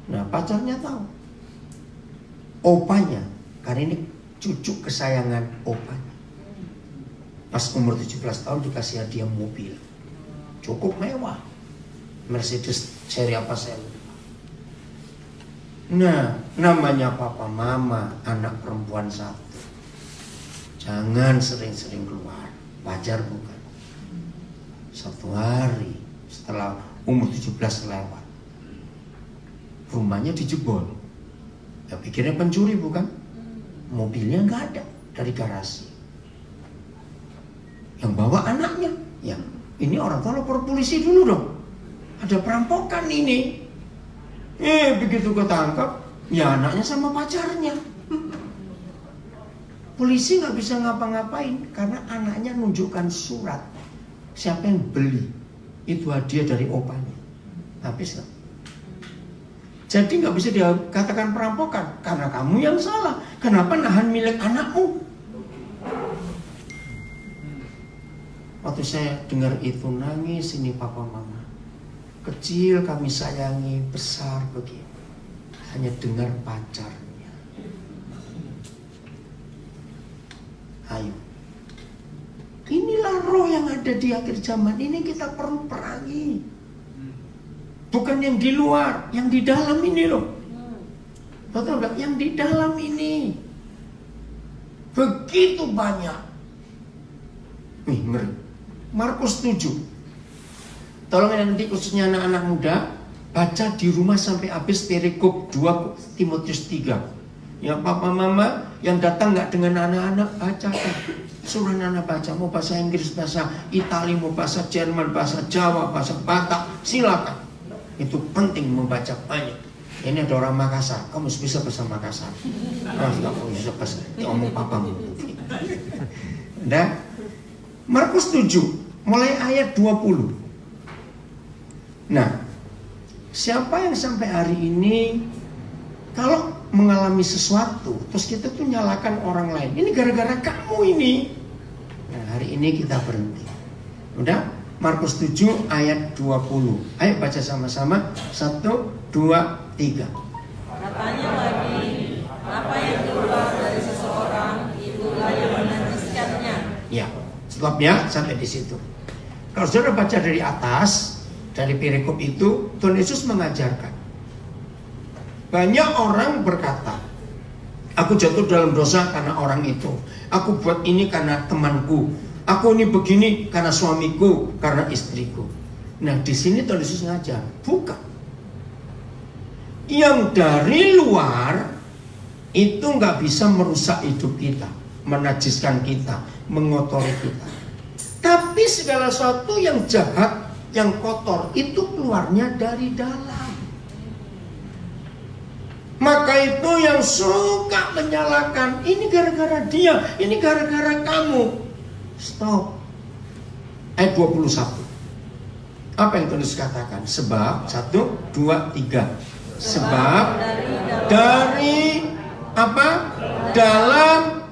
Nah, pacarnya tahu, opanya, karena ini cucu kesayangan opanya. Pas umur 17 tahun dikasih hadiah mobil, cukup mewah, Mercedes seri apa saya lupa. Nah, namanya papa mama, anak perempuan satu, jangan sering-sering keluar. Wajar bukan? Satu hari setelah umur 17 lewat, rumahnya dijebol. Ya pikirnya pencuri bukan? Mobilnya nggak ada dari garasi. Yang bawa anaknya. Yang ini orang tua lapor polisi dulu dong. Ada perampokan ini. Begitu ketangkap, ya anaknya sama pacarnya. Polisi nggak bisa ngapa-ngapain karena anaknya nunjukkan surat. Siapa yang beli? Itu hadiah dari opanya. Habis nggak? Jadi nggak bisa dikatakan perampokan karena kamu yang salah. Kenapa nahan milik anakmu? Waktu saya dengar itu nangis, ini papa mama. Kecil kami sayangi, besar begini. Hanya dengar pacarnya. Ayo. Inilah roh yang ada di akhir zaman. Ini kita perlu perangi. Bukan yang di luar, yang di dalam ini loh. Betul enggak? Yang di dalam ini. Begitu banyak. Nih, ngeri. Markus 7. Tolong nanti khususnya anak-anak muda baca di rumah sampai habis perikop 2 Timotius 3. Ya papa mama yang datang nggak dengan anak-anak baca kan. Suruh anak baca, mau bahasa Inggris, bahasa Itali, mau bahasa Jerman, bahasa Jawa, bahasa Batak, silakan. Itu penting membaca banyak. Ini ada orang Makassar, kamu bisa bahasa Makassar. Kamu bisa bahasa, ngomong papamu. Nah, Markus 7 mulai ayat 20. Nah, siapa yang sampai hari ini kalau mengalami sesuatu terus kita tuh nyalakan orang lain, ini gara-gara kamu ini. Nah, hari ini kita berhenti. Udah? Markus 7 ayat 20. Ayo baca sama-sama. 1, 2, 3. Katanya lagi, apa yang keluar dari seseorang itulah yang menajiskannya. Ya, stopnya sampai di situ. Kalau saudara baca dari atas, dari perikop itu, Tuhan Yesus mengajarkan. Banyak orang berkata, aku jatuh dalam dosa karena orang itu. Aku buat ini karena temanku. Aku ini begini karena suamiku, karena istriku. Nah, di sini Tuhan Yesus ngajar, bukan. Yang dari luar itu nggak bisa merusak hidup kita, menajiskan kita, mengotori kita. Tapi segala sesuatu yang jahat, yang kotor itu keluarnya dari dalam. Maka itu yang suka menyalahkan, ini gara-gara dia, ini gara-gara kamu. Stop. Ayat 21. Apa yang Tuhan Yesus katakan? Sebab 1, 2, 3. Sebab dari apa? Dalam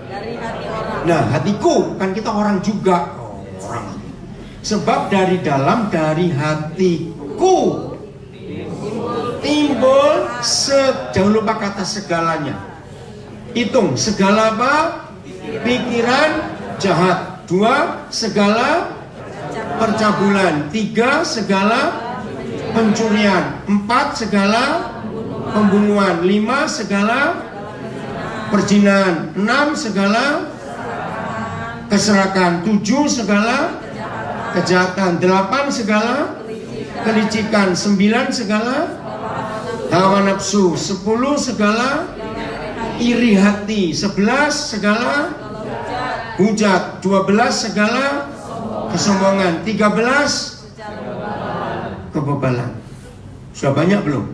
Dari hati orang. Nah, hatiku, kan kita orang juga. Orang. Sebab dari dalam, dari hatiku timbul jangan lupa kata segalanya. Hitung, segala apa? Pikiran jahat. 2, segala percabulan. 3, segala pencurian. 4, segala pembunuhan. 5, segala perzinahan. 6, segala keserakan. 7, segala kejahatan. 8, segala kelicikan. 9, segala hawa nafsu. 10, segala iri hati. 11, segala hujat. 12, segala kesombongan. 13, kebebalan. Sudah banyak belum?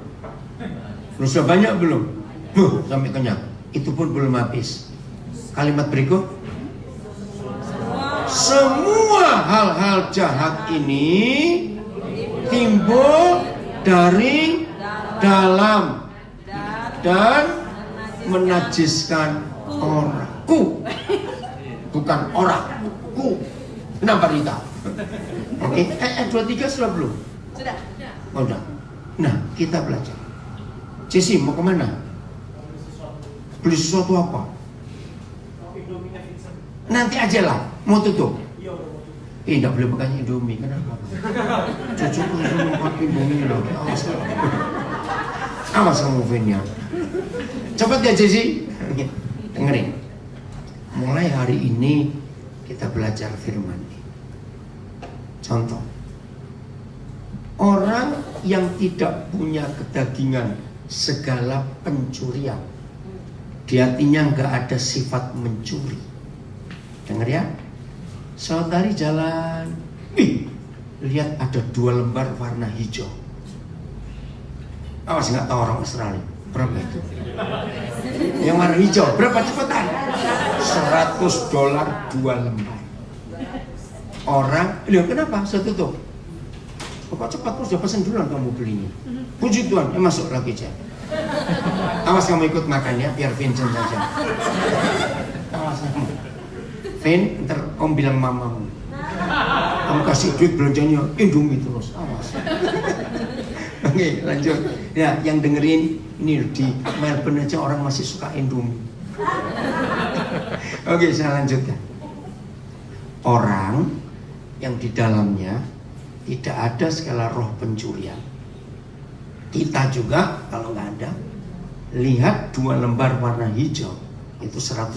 Sudah banyak belum? Sampai kenyang. Itu pun belum habis. Kalimat berikut. Semua hal-hal jahat ini timbul dari dalam dan menajiskan orang. Bukan orang. Kenapa Rita? Oke, ayat 23 sudah belum? Sudah. Oh, udah. Nah, kita belajar. Jesse mau kemana? Beli sesuatu apa? Nanti aja lah, mau tutup. Tidak boleh makan Indomie, kenapa? Cucuku suruh makan Indomie loh. Awas kamu Venya. Cepat ya Jesse. Dengerin. Mulai hari ini kita belajar firman ini. Contoh. Orang yang tidak punya kedagingan segala pencurian, di hatinya nggak ada sifat mencuri. Dengar ya, saudari jalan, lihat ada 2 lembar warna hijau. Awas nggak tahu orang Australia berapa itu? Yang warna hijau berapa cepetan? $100 2 lembar. Orang, lihat kenapa? Saya tutup. Kok cepat terus, udah pesen duluan kamu belinya. Puji Tuhan, masuk lagi aja. Awas kamu ikut makan ya, biar Vincent saja. Awas kamu. Vin, ntar om bilang mamamu. Kamu kasih duit belanjanya Indomie terus. Awas. Oke, lanjut. Ya, yang dengerin ini di Melbourne aja orang masih suka Indomie. Oke, saya lanjutkan. Orang yang di dalamnya tidak ada segala roh pencurian. Kita juga kalau nggak ada, lihat 2 lembar warna hijau itu $100.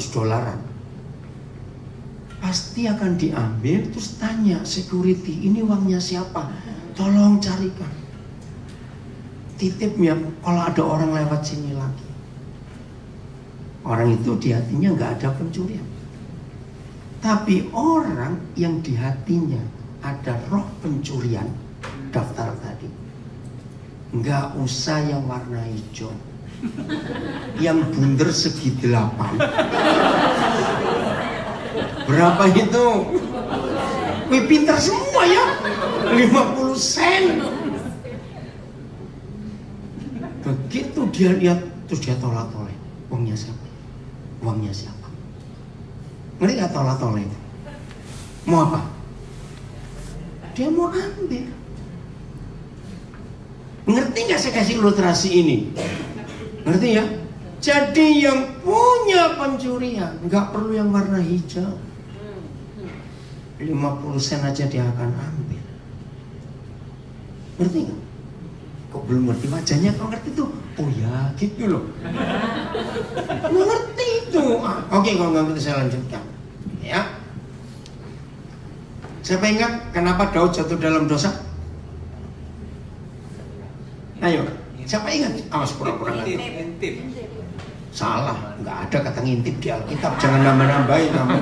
Pasti akan diambil, terus tanya security, ini uangnya siapa? Tolong carikan. Titipnya kalau ada orang lewat sini lagi. Orang itu di hatinya nggak ada pencurian. Tapi orang yang di hatinya ada roh pencurian, daftar tadi, nggak usah yang warna hijau, yang bundar segi 8. Berapa itu? Wih, pintar semua ya, 50 sen. Begitu dia lihat, terus dia tolak-tolak. Uangnya siapa? Uangnya siapa? Ngerti gak tolak-tolak itu? Mau apa? Dia mau ambil. Ngerti gak saya kasih ilustrasi ini? Ngerti ya? Jadi yang punya pencurian nggak perlu yang warna hijau. 50 sen aja dia akan ambil. Ngerti gak? Kok belum ngerti wajahnya? Kok ngerti tuh? Oh ya gitu loh. Ngerti itu. Oke, kalau nggak ngerti saya lanjutkan. Ya. Siapa ingat kenapa Daud jatuh dalam dosa? Ayo, siapa ingat? Awas pura-pura ngintip. Salah, nggak ada kata ngintip di Alkitab. Jangan nambah-nambahin kamu.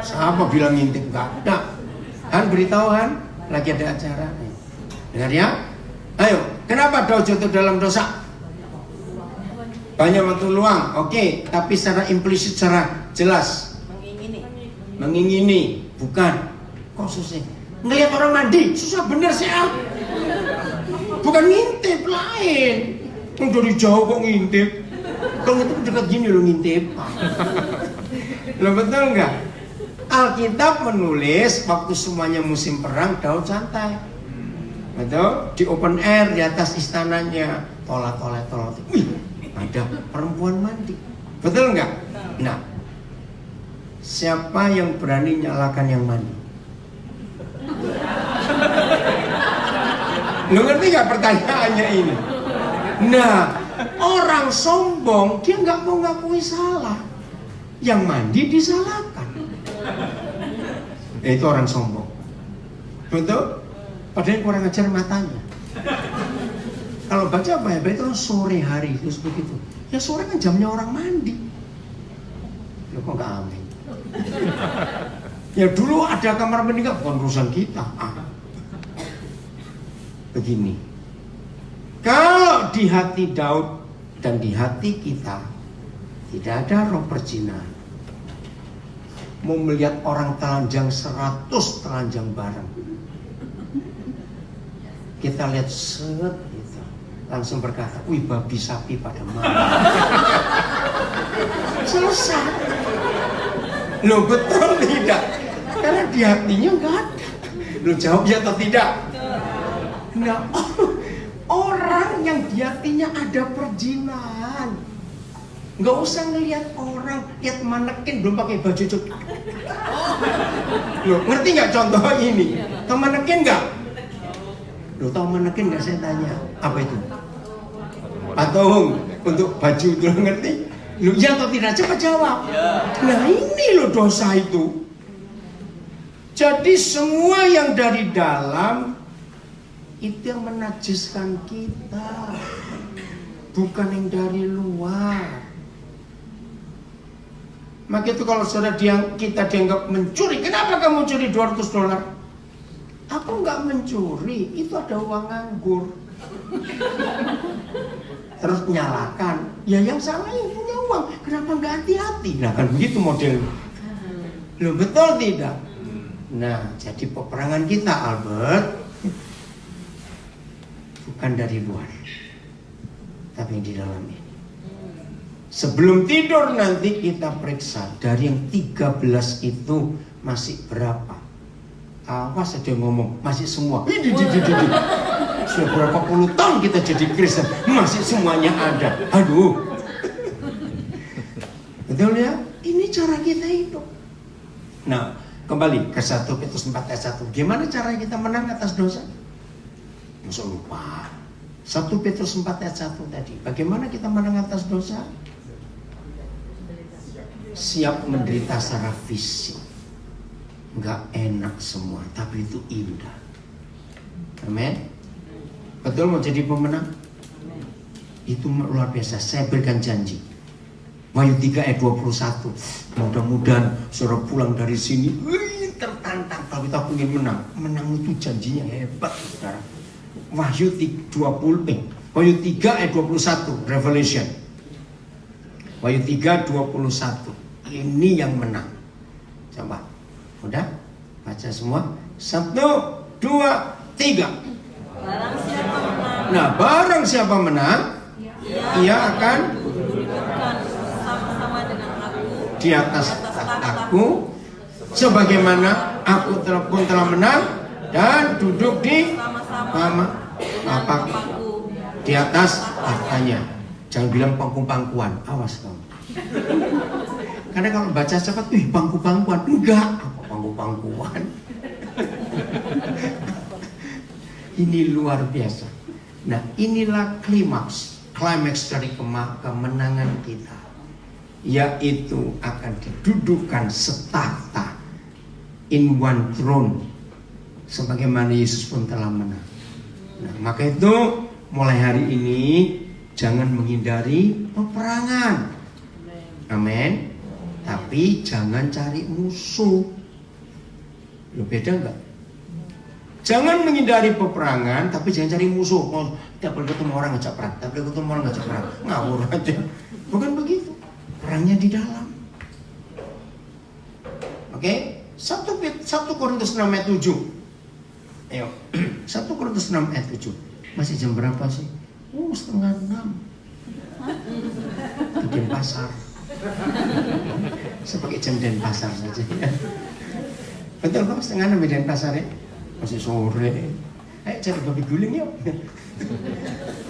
Siapa bilang ngintip? Nggak ada. Han beritahu Han, lagi ada acara. Dengar ya? Ayo, kenapa Daud jatuh dalam dosa? Banyak waktu luang, oke. Tapi secara implisit, secara jelas. Mengingini, bukan. Kok susah? Ngelihat orang mandi, susah bener sih Al. Bukan ngintip, lain. Dari jauh kok ngintip. Kalau ngintip dekat gini lo ngintip. Lo betul nggak? Alkitab menulis waktu semuanya musim perang, Daud santai. Betul? Di open air di atas istananya, tolak. Wih, ada perempuan mandi. Betul nggak? Nah, siapa yang berani nyalakan yang mandi? Lu ngerti gak pertanyaannya ini? Nah, orang sombong dia nggak mau ngakui salah. Yang mandi disalahkan. Itu orang sombong. Betul? Padahal kurang ajar matanya. Kalau baca Bible itu sore hari terus begitu. Ya sore kan jamnya orang mandi. Ya kok nggak amin? Ya dulu ada kamar mandi nggak, bukan urusan kita. Begini, kalau di hati Daud dan di hati kita tidak ada roh perzinahan, mau melihat orang telanjang 100 telanjang bareng, kita lihat set gitu, langsung berkata, wih babi sapi pada mana? Selesai. Loh betul tidak? Karena di hatinya nggak ada. Lo jawab ya atau tidak? Nah, orang yang di hatinya ada perzinahan, nggak usah ngelihat orang, lihat manekin belum pakai baju cut. Lo ngerti nggak contoh ini? Tahu manekin nggak? Lo tahu manekin nggak? Saya tanya, apa itu? Patung untuk baju itu, lo ngerti? Lo ya atau tidak? Cepat jawab. Nah ini lo dosa itu. Jadi semua yang dari dalam itu yang menajiskan kita, bukan yang dari luar. Maka itu kalau saudara kita dianggap mencuri, kenapa kamu curi $200? Aku nggak mencuri, itu ada uang nganggur. Terus menyalahkan, ya yang salah yang punya uang, kenapa nggak hati-hati? Nah kan begitu model. Loh betul tidak? Nah jadi peperangan kita, Albert, bukan dari luar, tapi yang di dalam ini. Sebelum tidur nanti kita periksa dari yang 13 itu masih berapa. Awas ada yang ngomong masih semua. Sudah berapa puluh tahun kita jadi Kristen, masih semuanya ada. Aduh. Betul ya? Ini cara kita hidup. Nah, kembali ke 1 Petrus 4 ayat 1. Gimana cara kita menang atas dosa? Masa lupa. 1 Petrus 4 ayat 1 tadi. Bagaimana kita menang atas dosa? Siap menderita secara fisik. Enggak enak semua, tapi itu indah. Amin. Betul mau jadi pemenang? Itu luar biasa. Saya berikan janji. Wahyu 3 ayat 21. Mudah-mudahan saudara pulang dari sini tertantang. Kalau kita ingin menang, menang itu janjinya hebat, saudara. Wahyu 3 ayat 21 Revelation. Wahyu 3 21. Ini yang menang. Coba. Udah? Baca semua. 1, 2, 3. Nah, barang siapa menang, ia akan sama-sama dengan aku di atas aku, sebagaimana aku telah menang dan duduk di di atas tahtanya. Jangan bilang pangku-pangkuan, awas kamu. Karena kalau baca cepat, pangku-pangkuan. Enggak, apa pangku-pangkuan. Ini luar biasa. Nah, inilah klimaks dari kemenangan kita, yaitu akan didudukan setata in one throne, sebagaimana Yesus pun telah menang. Nah, maka itu mulai hari ini jangan menghindari peperangan. Amin. Tapi jangan cari musuh. Lo beda enggak? Jangan menghindari peperangan, tapi jangan cari musuh. Oh, tidak boleh ketemu orang ngajak perang, tidak boleh ketemu orang ngajak perang. Ngawur aja. Bukan begitu. Perangnya di dalam. Oke? 1 Korintus 6 ayat 7. Ayo. 1 Korintus 6 ayat 7. Masih jam berapa sih? 5:30. Di Denpasar. Saya pakai jam Denpasar saja ya. Betul Pak, 5:30 di Denpasar ya? Masih sore. Ayo cari babi guling yuk.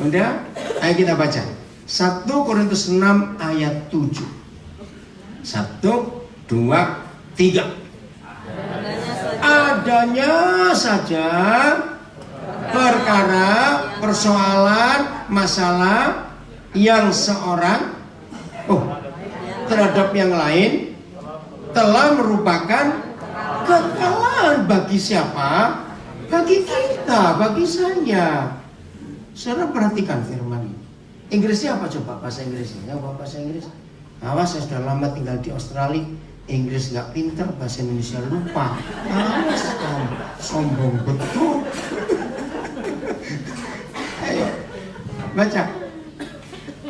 Udah, ayo kita baca 1 Korintus 6 ayat 7. 1, 2, 3. Adanya saja perkara, persoalan, masalah yang seorang terhadap yang lain telah merupakan kekalahan bagi siapa? Bagi kita, bagi saya. Saudara perhatikan firman ini. Inggrisnya apa coba bahasa Inggrisnya? Yang bahasa Inggris. Awas, saya sudah lama tinggal di Australia. Inggris nggak pinter, bahasa Indonesia lupa. Awas kamu, sombong betul. Ayo, baca.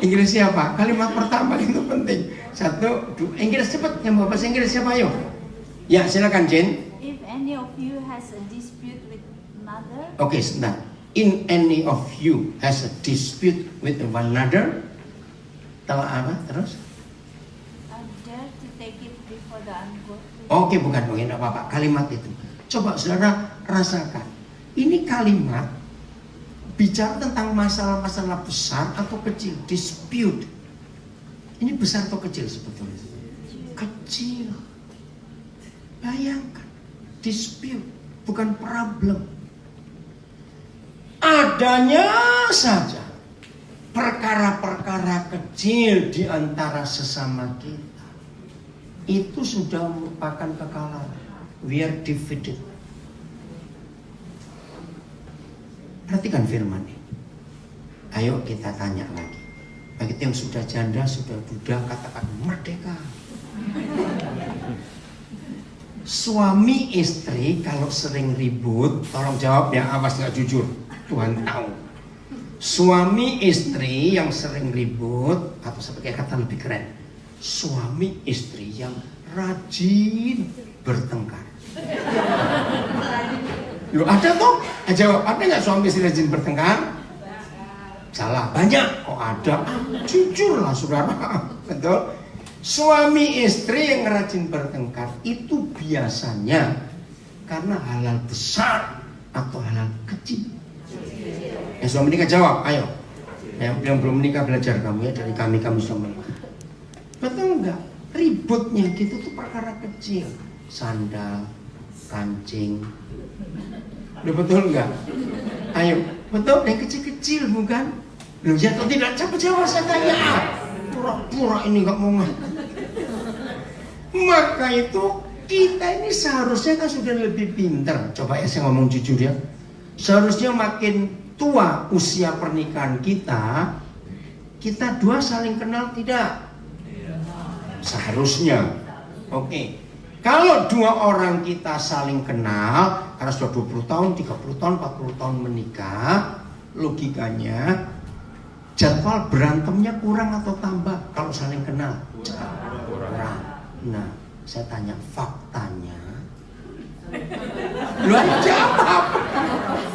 Inggrisnya apa? Kalimat pertama itu penting. Satu, Inggris cepat. Yang bahasa Inggris siapa? Ayo. Ya, silakan Jen. If any of you has a dispute with another. Oke, sebentar. In any of you has a dispute with one another. Telah apa? Terus? Dare to take it before the ungodly. Oke, bukan enggak apa-apa. Kalimat itu. Coba saudara rasakan. Ini kalimat bicara tentang masalah-masalah besar atau kecil. Dispute. Ini besar atau kecil sebetulnya? Kecil. Bayangkan. Dispute. Bukan problem. Adanya saja perkara-perkara kecil di antara sesama kita itu sudah merupakan kekalahan. We are defeated. Perhatikan firman ini. Ayo kita tanya lagi. Bagi yang sudah janda, sudah duda, katakan merdeka. Suami istri kalau sering ribut, tolong jawab ya, awas nggak jujur. Tuhan tahu. Suami istri yang sering ribut, atau sebagai kata lebih keren, suami istri yang rajin bertengkar. Loh, ada toh? Jawab, ada nggak suami istri rajin bertengkar? Salah, banyak. Oh ada, jujur lah saudara. Betul. Suami istri yang rajin bertengkar itu biasanya karena hal-hal besar atau hal-hal kecil. Yang sudah menikah jawab, ayo. Yang belum menikah belajar kamu ya dari kami sudah menikah. Betul enggak? Ributnya gitu tuh perkara kecil. Sandal, kancing. Loh, betul enggak? Ayo, betul yang kecil-kecil bukan? Loh ya atau tidak? Coba jawab saya tanya. Pura-pura ini enggak mau ngaku. Maka itu kita ini seharusnya kan sudah lebih pintar. Coba ya saya ngomong jujur ya. Seharusnya makin tua usia pernikahan kita dua saling kenal tidak? Seharusnya. Oke. Kalau dua orang kita saling kenal, karena sudah 20 tahun, 30 tahun, 40 tahun menikah, logikanya jadwal berantemnya kurang atau tambah kalau saling kenal? Kurang. Nah, saya tanya faktanya. Lu jawab.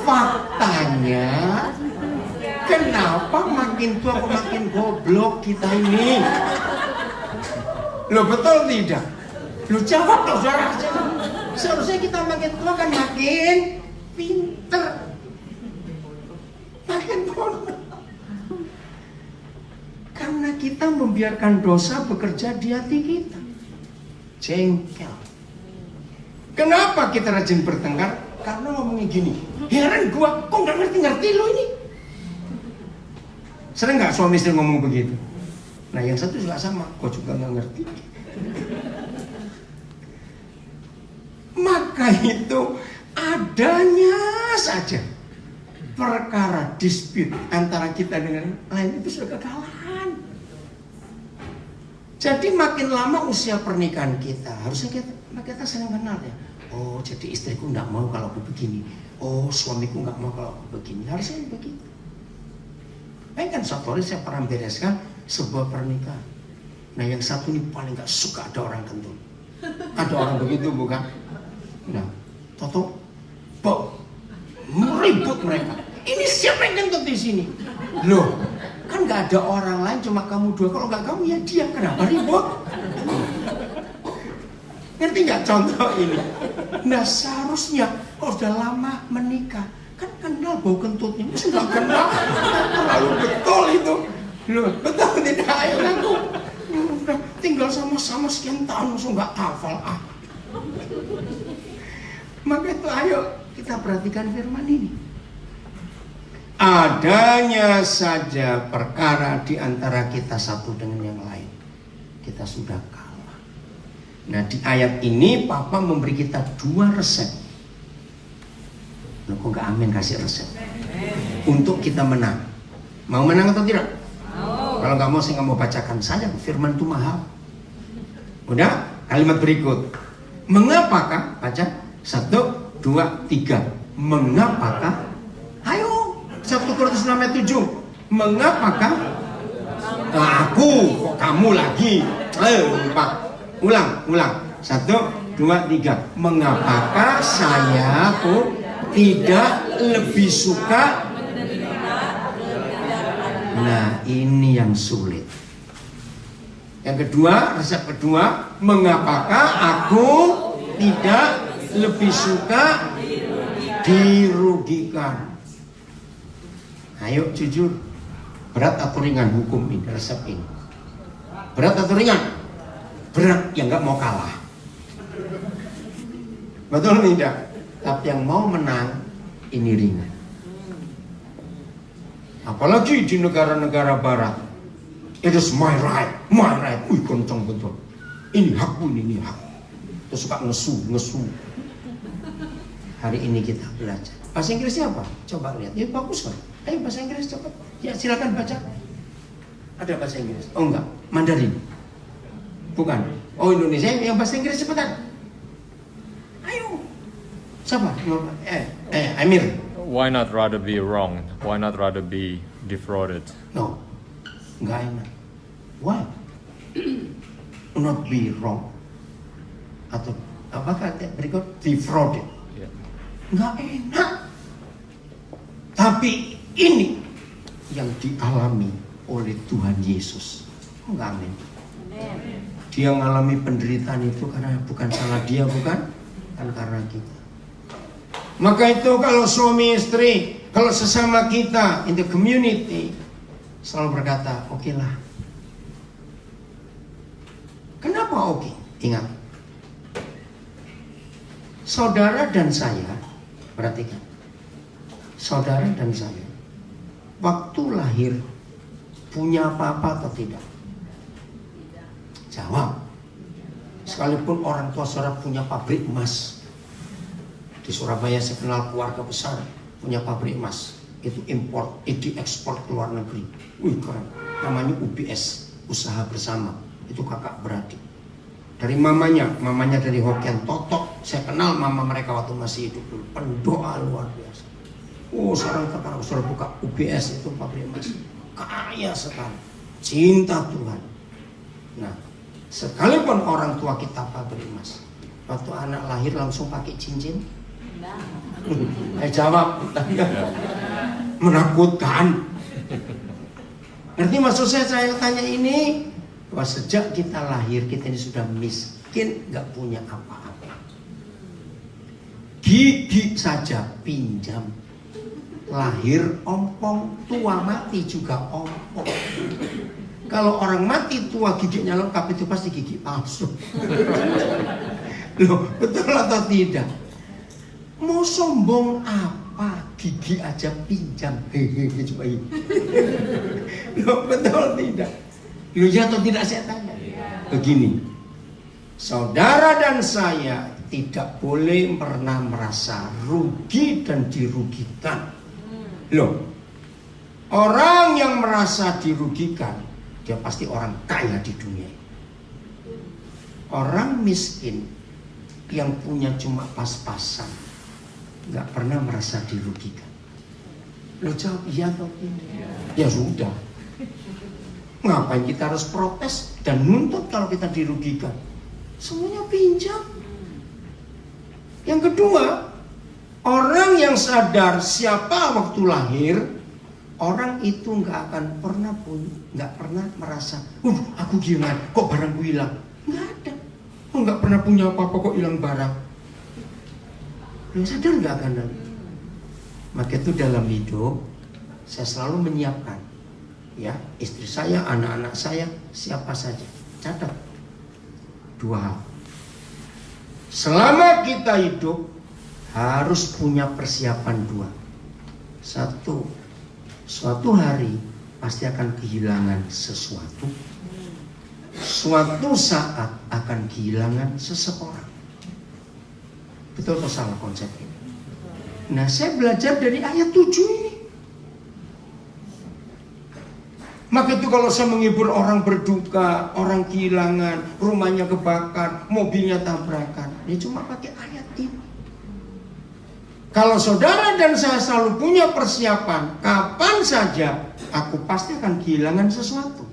Faktanya, kenapa makin tua makin goblok kita ini? Lo betul tidak? Lo jawab dong saudara. Seharusnya kita makin tua kan makin pinter, makin bodoh. Karena kita membiarkan dosa bekerja di hati kita. Jengkel. Kenapa kita rajin bertengkar? Karena ngomongnya gini, heran gua, kok gak ngerti lo ini? Sering gak suami istri ngomong begitu? Nah yang satu juga sama, gua juga gak ngerti. Maka itu adanya saja perkara dispute antara kita dengan lain itu sudah kekalahan. Jadi makin lama usia pernikahan kita, harusnya kita saling kenal ya. Oh, jadi istriku nggak mau kalau aku begini. Oh, suamiku nggak mau kalau aku begini. Harusnya begitu. Kan satu hari saya pernah bereskan sebuah pernikahan. Nah, yang satu ini paling nggak suka ada orang kentut. Ada orang begitu bukan? Nah, Toto, meribut mereka. Ini siapa yang kentut di sini? Loh, kan nggak ada orang lain, cuma kamu dua. Kalau nggak kamu ya dia. Kenapa ribut? Ngerti nggak contoh ini? Nah seharusnya kalau sudah lama menikah kan kenal bau kentutnya, mesti nggak kenal. Terlalu betul itu. Loh, betul tidak? Ayo ngaku. Udah tinggal sama-sama sekian tahun langsung nggak hafal Maka itu ayo kita perhatikan firman ini. adanya saja perkara di antara kita satu dengan yang lain, kita sudah kalah. Nah, di ayat ini Papa memberi kita 2 resep. Loh, kok gak amin kasih resep? Untuk kita menang. Mau menang atau tidak? Kalau nggak mau, saya nggak mau bacakan saja. Firman itu mahal. Udah, kalimat berikut. Mengapakah? Baca. 1, 2, 3. Mengapakah? Ayo. 1 Korintus 6 ayat 7. Mengapakah? Aku. Kok kamu lagi? Pak. Ulang. 1, 2, 3. Mengapakah saya tidak lebih suka? Nah, ini yang sulit. Yang kedua, resep kedua, mengapakah aku tidak lebih suka dirugikan? Ayo jujur, berat atau ringan hukum ini, resep ini? Berat atau ringan? Berat, yang nggak mau kalah. Betul tidak? Tapi yang mau menang, ini ringan. Apalagi di negara-negara barat, it is my right. Wih, kencang betul. Ini hakku, ini hak. Terus suka ngesu. Hari ini kita belajar. Bahasa Inggrisnya apa? Coba lihat. Ya bagus kan? Ayo bahasa Inggris cepat. Ya silakan baca. Ada bahasa Inggris? Oh enggak, Mandarin. Bukan. Oh Indonesia yang bahasa Inggris cepetan. Ayo. Siapa? Amir. Why not rather be wronged? Why not rather be defrauded? No, nggak enak. Why? Not be wrong. Atau apa kata berikut? Defrauded. Yeah. Nggak enak. Tapi ini yang dialami oleh Tuhan Yesus. Nggak amin. Dia mengalami penderitaan itu karena bukan salah dia, bukan? Kan karena kita. Maka itu kalau suami istri, kalau sesama kita in the community selalu berkata, oke lah. Kenapa oke? Ingat, saudara dan saya, perhatikan, saudara dan saya, waktu lahir punya apa-apa atau tidak? Jawab. Sekalipun orang tua saudara punya pabrik emas. Di Surabaya saya kenal keluarga besar punya pabrik emas. Itu import, diekspor ke luar negeri. Wih keren. Namanya UBS, usaha bersama. Itu kakak beradik. Dari mamanya dari Hokkien, Totok. Saya kenal mama mereka waktu masih hidup dulu. Pendoa luar biasa. Oh sekarang terkenal sudah buka UBS itu pabrik emas. Kaya sekali. Cinta Tuhan. Nah, sekalipun orang tua kita pabrik emas, waktu anak lahir langsung pakai cincin. Jawab. Menakutkan. Ngerti maksud saya tanya ini? Bahwa sejak kita lahir kita ini sudah miskin, gak punya apa-apa. Gigi saja pinjam. Lahir ompong, tua mati juga ompong. Kalau orang mati tua giginya lengkap itu pasti gigi palsu. Loh, betul atau tidak? Mau sombong apa? Gigi aja pinjam. Hehehe, coba ini. Loh, betul tidak? Loh, ya atau tidak saya tanya? Begini, saudara dan saya tidak boleh pernah merasa rugi dan dirugikan. Loh, orang yang merasa dirugikan, dia pasti orang kaya di dunia. Orang miskin yang punya cuma pas-pasan, nggak pernah merasa dirugikan. Lo jawab iya atau tidak? Ya sudah. Ngapain kita harus protes dan nuntut kalau kita dirugikan? Semuanya pinjam. Yang kedua, orang yang sadar siapa waktu lahir, orang itu nggak pernah merasa, aku kehilangan, kok barangku hilang? Nggak ada. Nggak pernah punya apa-apa kok hilang barang. Lo sadar nggak kan? Maka itu dalam hidup saya selalu menyiapkan, ya istri saya, anak-anak saya, siapa saja. Catat 2 hal. Selama kita hidup harus punya persiapan 2. 1, suatu hari pasti akan kehilangan sesuatu. Suatu saat akan kehilangan seseorang. Betul atau salah konsep ini? Nah, saya belajar dari ayat 7 ini. Maka itu kalau saya menghibur orang berduka, orang kehilangan, rumahnya kebakar, mobilnya tabrakan, dia cuma pakai ayat ini. Kalau saudara dan saya selalu punya persiapan, kapan saja aku pasti akan kehilangan sesuatu.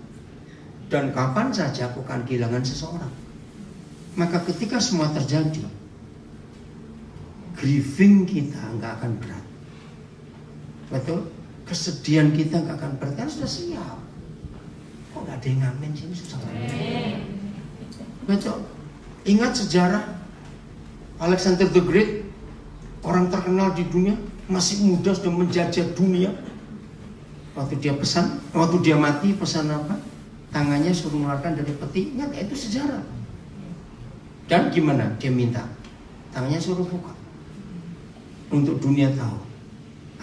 Dan kapan saja aku akan kehilangan seseorang. Maka ketika semua terjadi, grieving kita nggak akan berat. Betul? Kesedihan kita nggak akan berat, kan sudah siap. Kok nggak ada yang ngamen sih, susah. Betul? Ingat sejarah Alexander the Great, orang terkenal di dunia, masih muda sudah menjajah dunia. Waktu dia mati pesan apa? Tangannya suruh mengeluarkan dari peti. Ingat, itu sejarah. Dan gimana? Dia minta tangannya suruh buka untuk dunia tahu.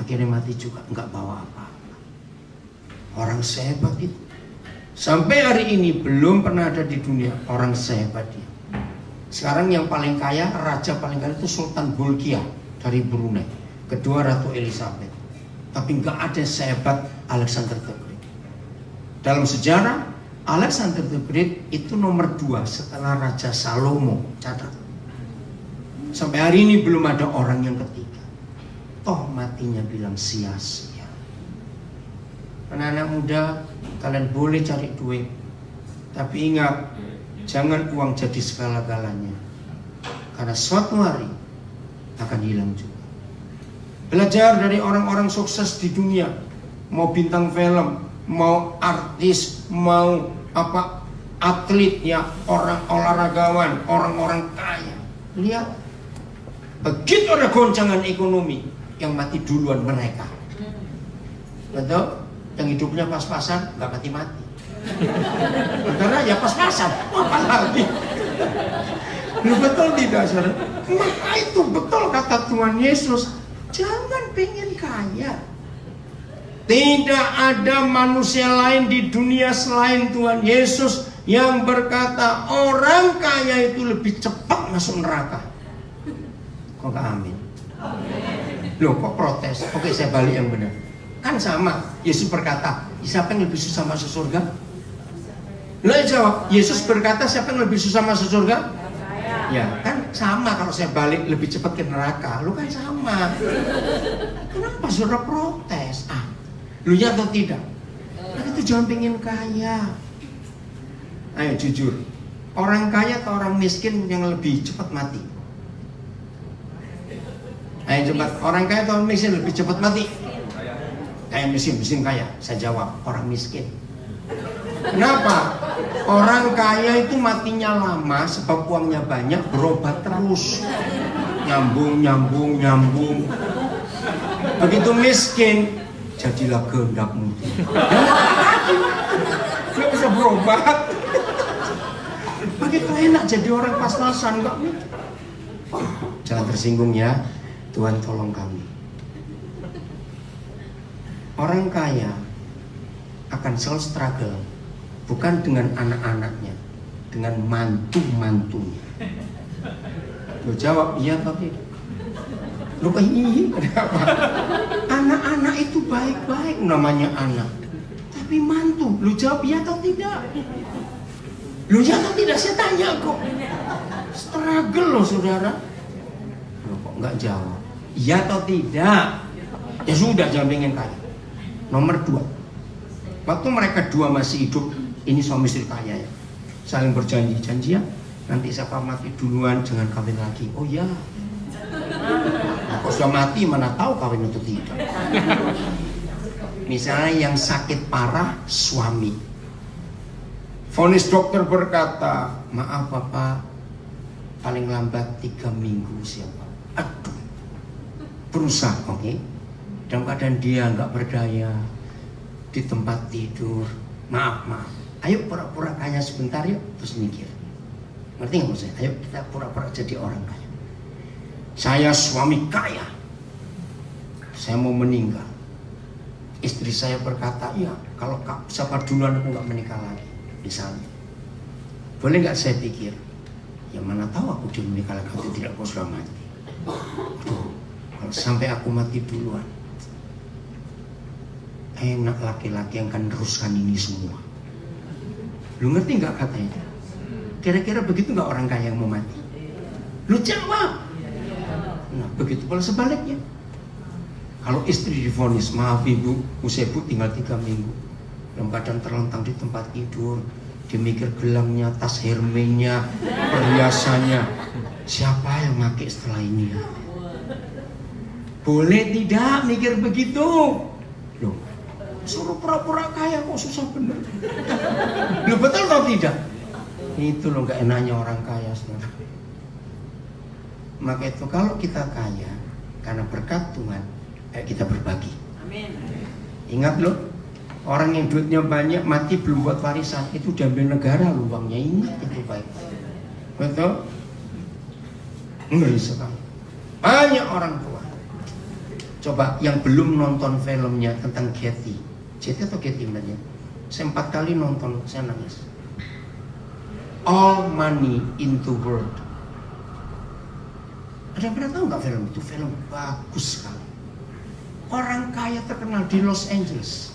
Akhirnya mati juga, nggak bawa apa-apa. Orang sehebat itu sampai hari ini belum pernah ada di dunia orang sehebat dia. Sekarang yang paling kaya, raja paling kaya itu Sultan Bolkiah dari Brunei, kedua Ratu Elizabeth. Tapi nggak ada sehebat Alexander the Great. Dalam sejarah, Alexander the Great itu nomor 2 setelah Raja Salomo. Catat. Sampai hari ini belum ada orang yang ketiga. Toh matinya bilang sia-sia. Anak-anak muda, kalian boleh cari duit, tapi ingat, jangan uang jadi segala-galanya. Karena suatu hari akan hilang juga. Belajar dari orang-orang sukses di dunia, mau bintang film, mau artis, mau atlet ya, orang olaragawan, orang-orang kaya. Lihat, begitu ada goncangan ekonomi, yang mati duluan mereka. Betul? Yang hidupnya pas-pasan, nggak mati-mati. Karena ya pas-pasan, apa lagi? Betul tidak, saudara? Maka itu betul kata Tuhan Yesus, jangan pengen kaya. Tidak ada manusia lain di dunia selain Tuhan Yesus yang berkata orang kaya itu lebih cepat masuk neraka. Kok gak amin? Loh, kok protes? Oke, saya balik yang benar. Kan sama, Yesus berkata, siapa yang lebih susah masuk surga? Lo jawab, Yesus berkata siapa yang lebih susah masuk surga? Ya, kan sama kalau saya balik lebih cepat ke neraka. Lo kan sama. Kenapa saudara protes? Lu ya atau tidak? Nah, itu jangan pengen kaya. Ayo jujur, orang kaya atau orang miskin yang lebih cepat mati? Ayo cepat, orang kaya atau orang miskin lebih cepat mati? Kayak miskin kaya. Saya jawab, orang miskin. Kenapa? Orang kaya itu matinya lama sebab uangnya banyak, berobat terus. Nyambung. Begitu miskin, jadilah kehendakmu. Gak bisa berobat. Begitu enak jadi orang pas-pasan, enggak. Jangan tersinggung ya. Tuhan tolong kami. Orang kaya akan selalu struggle, bukan dengan anak-anaknya, dengan mantu-mantunya. Lo jawab iya atau tidak? Lo kenapa? Anak-anak itu baik-baik, namanya anak. Tapi mantu, lo jawab iya atau tidak? Lo iya atau tidak? Saya tanya kok. Struggle loh saudara. Lo kok nggak jawab? Iya atau tidak? Ya sudah, jangan pengen kaya. Nomor 2, waktu mereka dua masih hidup, ini suami istri kaya ya, saling janji ya, nanti siapa mati duluan jangan kawin lagi. Oh ya, nah, kok sudah mati mana tahu kawin itu tidak. Misalnya yang sakit parah suami, vonis dokter berkata, maaf Bapak, paling lambat 3 minggu siapa. Aduh, berusaha, oke. Dalam keadaan dia nggak berdaya di tempat tidur, maaf, ayo pura-pura kaya sebentar yuk, terus mikir, ngerti nggak maksudnya? Ayo kita pura-pura jadi orang kaya. Saya suami kaya, saya mau meninggal, Istri saya berkata, ya kalau siapa duluan aku nggak menikah lagi, misalnya. Boleh nggak saya pikir, ya mana tahu aku dia menikah lagi atau tidak, kau sudah mati. Aduh, kalau sampai aku mati duluan, enak laki-laki yang akan teruskan ini semua. Lu ngerti nggak kata itu? Kira-kira begitu nggak orang kaya yang mau mati? Lu jawab. Nah, begitu pula sebaliknya. Kalau istri divonis, maaf ibu, usia ibu tinggal 3 minggu, dalam keadaan terlentang di tempat tidur, dia mikir gelangnya, tas Hermenya, perhiasannya, siapa yang pakai setelah ini ya? Boleh tidak mikir begitu? Loh, suruh pura-pura kaya kok susah bener. Loh, betul atau tidak? Itu loh gak enaknya orang kaya, saudara. Maka itu kalau kita kaya karena berkat Tuhan, kita berbagi. Amin. Ingat loh, orang yang duitnya banyak mati belum buat warisan, itu diambil negara loh uangnya. Ingat itu baik. Betul? Ngeri sekali. Banyak orang tua. Coba yang belum nonton filmnya tentang Getty atau Getty namanya, saya 4 kali nonton, saya nangis. All Money in the World. Ada yang pernah tahu nggak film itu? Film bagus sekali. Orang kaya terkenal di Los Angeles,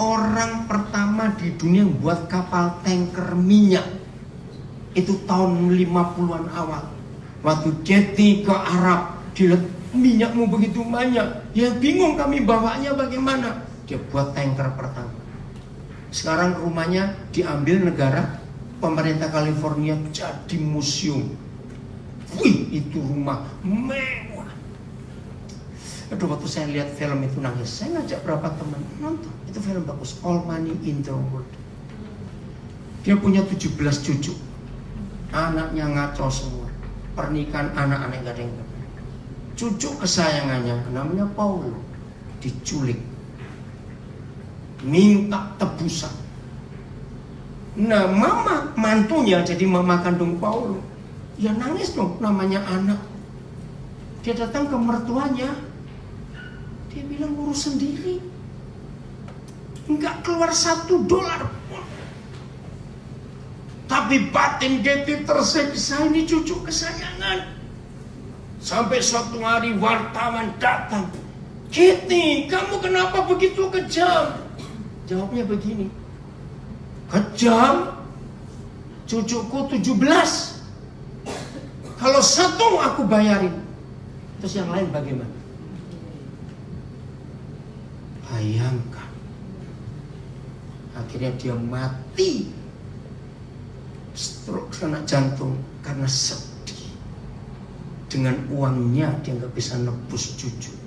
orang pertama di dunia yang buat kapal tanker minyak, itu tahun 50-an awal. Waktu Getty ke Arab, dilihat minyakmu begitu banyak, ya bingung kami bawanya bagaimana. Dia buat tanker pertama. Sekarang rumahnya diambil negara, pemerintah California jadi museum. Wih, itu rumah mewah. Aduh, waktu saya lihat film itu nangis. Saya ngajak berapa teman nonton. Itu film bagus, All Money in the World. Dia punya 17 cucu. Anaknya ngaco semua. Pernikahan anak-anak gak ada yang benar. Cucu kesayangannya namanya Paulo diculik, minta tebusan. Nah, mama mantunya jadi mama kandung Paulo, ya nangis dong, namanya anak. Dia datang ke mertuanya, dia bilang urus sendiri, nggak keluar $1 pun. Tapi batin Getty tersiksa, ini cucu kesayangan. Sampai suatu hari wartawan datang, Getty, kamu kenapa begitu kejam? Jawabnya begini, kejam? Cucuku 17. Kalau 1 aku bayarin, terus yang lain bagaimana? Bayangkan, akhirnya dia mati, stroke serangan jantung karena sedih. Dengan uangnya dia nggak bisa nebus cucunya.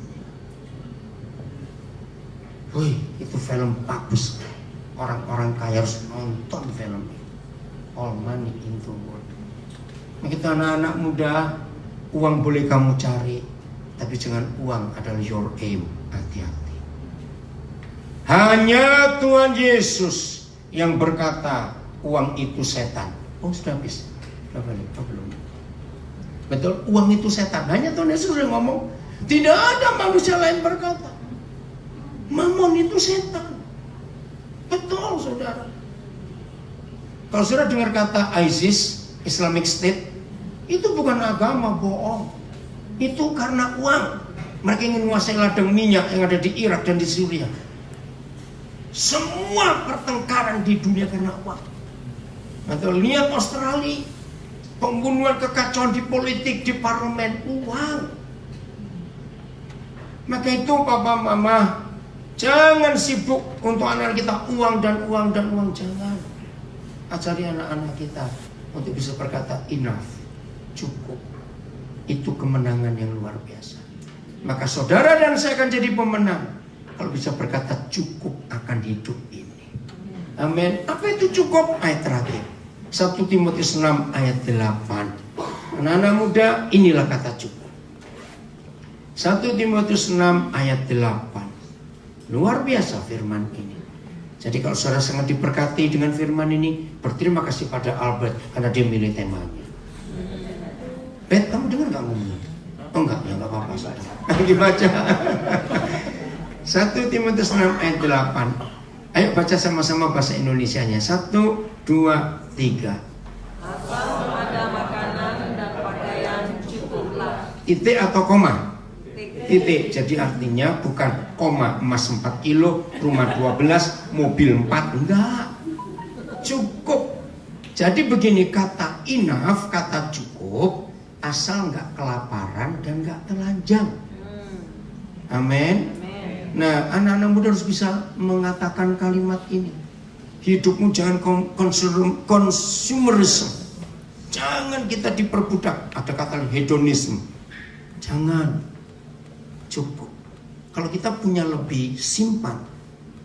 Wih, itu film bagus. Orang-orang kaya harus nonton film ini. All Money in the World. Kita anak-anak muda, uang boleh kamu cari, tapi jangan uang adalah your aim. Hati-hati. Hanya Tuhan Yesus yang berkata uang itu setan. Oh, sudah habis. Belum. Betul, uang itu setan. Hanya Tuhan Yesus yang ngomong. Tidak ada manusia lain berkata Mamon itu setan. Betul, saudara. Kalau saudara dengar kata ISIS, Islamic State, itu bukan agama, bohong. Itu karena uang. Mereka ingin menguasai ladang minyak yang ada di Irak dan di Syria. Semua pertengkaran di dunia karena uang. Atau lihat Australia, pembunuhan, kekacauan di politik, di parlemen, uang. Maka itu papa mama, jangan sibuk untuk anak kita uang dan uang dan uang, jangan. Ajari anak-anak kita untuk bisa berkata enough, cukup. Itu kemenangan yang luar biasa. Maka saudara dan saya akan jadi pemenang kalau bisa berkata cukup akan hidup ini. Amin. Apa itu cukup? Ayat terakhir, 1 Timotius 6 ayat 8. Anak-anak muda, inilah kata cukup. 1 Timotius 6 ayat 8. Luar biasa firman ini. Jadi kalau saudara sangat diberkati dengan firman ini, berterima kasih pada Albert karena dia milih temanya. Bet, kamu dengar gak ngomongnya? Oh enggak, ya enggak apa-apa saudara. Dibaca. 1 1 Timotius 6 ayat 8. Ayo baca sama-sama bahasa Indonesianya. 1, 2, 3. Asal ada makanan dan pakaian cukuplah. Titik atau koma? Titik. Jadi artinya bukan koma emas 4 kilo, rumah 12, mobil 4. Enggak. Cukup. Jadi begini, kata enough, kata cukup, asal nggak kelaparan dan nggak telanjang. Amin. Nah, anak-anak muda harus bisa mengatakan kalimat ini. Hidupmu jangan consumerism. Jangan kita diperbudak. Ada kata hedonisme. Jangan. Cukup. Kalau kita punya lebih, simpan.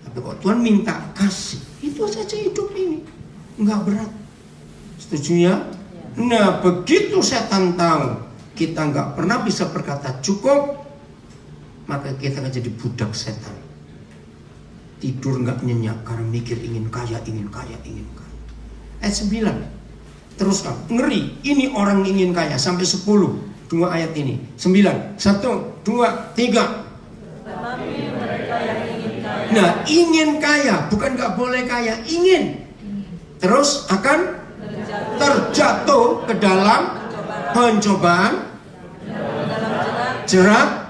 Tapi kalau Tuhan minta, kasih. Itu saja hidup ini. Enggak berat. Setuju ya? Nah, begitu setan tahu kita nggak pernah bisa berkata cukup, maka kita akan jadi budak setan. Tidur nggak nyenyak karena mikir ingin kaya, ingin kaya, ingin kaya. Ayat 9. Teruskan. Ngeri. Ini orang ingin kaya. Sampai 10. 2 ayat ini. 9. 1, 2, 3. Tetapi mereka yang ingin kaya. Nah, ingin kaya. Bukan nggak boleh kaya. Ingin. Terus akan terjatuh ke dalam pencobaan, jerat,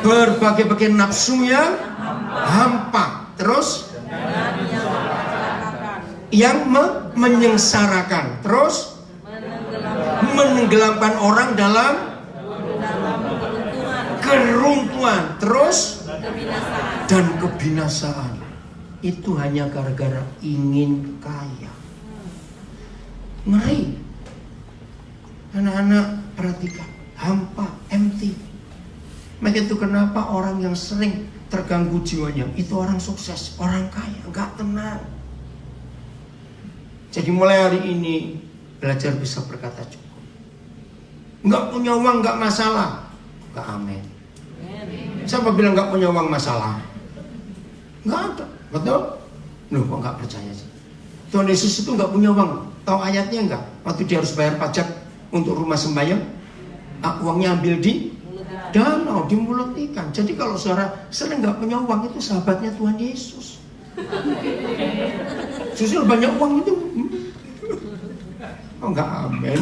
berbagai-bagai nafsu yang hampa. Terus yang menyengsarakan. Terus menenggelamkan orang dalam keruntuhan. Terus dan kebinasaan. Itu hanya gara-gara ingin kaya. Ngeri. Anak-anak perhatikan, hampa, empty. Maka itu kenapa orang yang sering terganggu jiwanya itu orang sukses, orang kaya, nggak tenang. Jadi mulai hari ini belajar bisa berkata cukup. Nggak punya uang nggak masalah, nggak amin. Siapa bilang nggak punya uang masalah? Nggak ada, betul? Loh, kok nggak percaya sih? Tuhan Yesus itu nggak punya uang. Tahu ayatnya nggak? Waktu dia harus bayar pajak untuk rumah sembahyang, uangnya ambil di danau, di mulut ikan. Jadi kalau saudara sering nggak punya uang, itu sahabatnya Tuhan Yesus. Justru banyak uang itu. Oh nggak amin.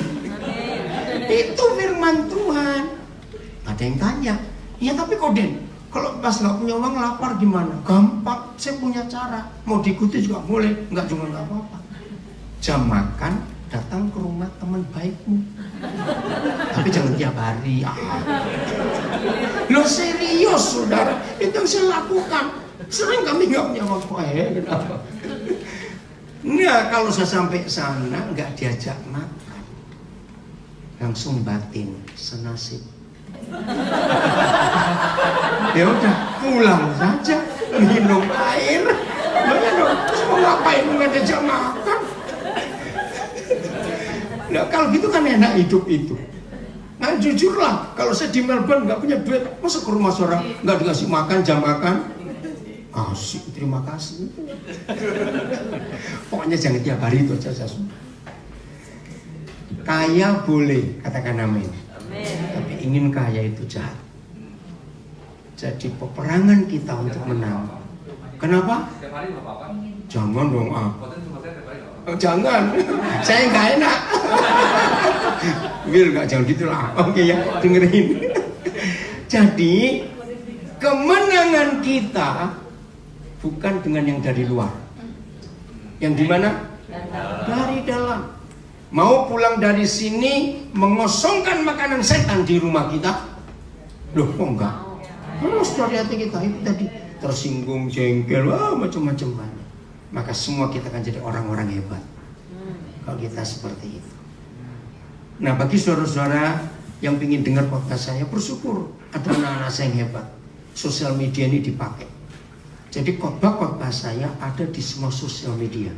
Itu firman Tuhan. Ada yang tanya, ya tapi koden. Kalau pas nggak punya uang lapar gimana? Gampang, saya punya cara. Mau diikuti juga boleh, nggak juga nggak apa-apa. Jam makan datang ke rumah teman baikmu. Tapi jangan tiap hari. Loh serius saudara, itu yang saya lakukan. Sering kami nggak punya waktu. Kenapa? Nah kalau saya sampai sana nggak diajak makan, langsung batin senasib. Ya udah pulang saja, minum air. Mau ngapain nggak diajak makan? Nah, kalau gitu kan enak hidup itu. Nah jujurlah, kalau saya di Melbourne nggak punya duit, masa ke rumah seorang nggak dikasih makan, jam makan? Kasih, terima kasih. Pokoknya jangan tiap hari itu saja. Kaya boleh, katakan amin. Tapi ingin kaya itu jahat. Jadi peperangan kita untuk menang. Kenapa? Jangan dong jangan, saya nggak enak. Will nggak jangan gitulah. Oke ya, dengerin. Jadi kemenangan kita bukan dengan yang dari luar. Yang di mana? Dari dalam. Mau pulang dari sini mengosongkan makanan setan di rumah kita? Loh, kok enggak? Terus dari hati kita itu tadi tersinggung, jengkel, macam-macam banyak. Maka semua kita akan jadi orang-orang hebat kalau kita seperti itu. Nah, bagi saudara-saudara yang ingin dengar podcast saya, bersyukur ada anak-anak saya yang hebat. Sosial media ini dipakai. Jadi khotbah-khotbah saya ada di semua sosial media.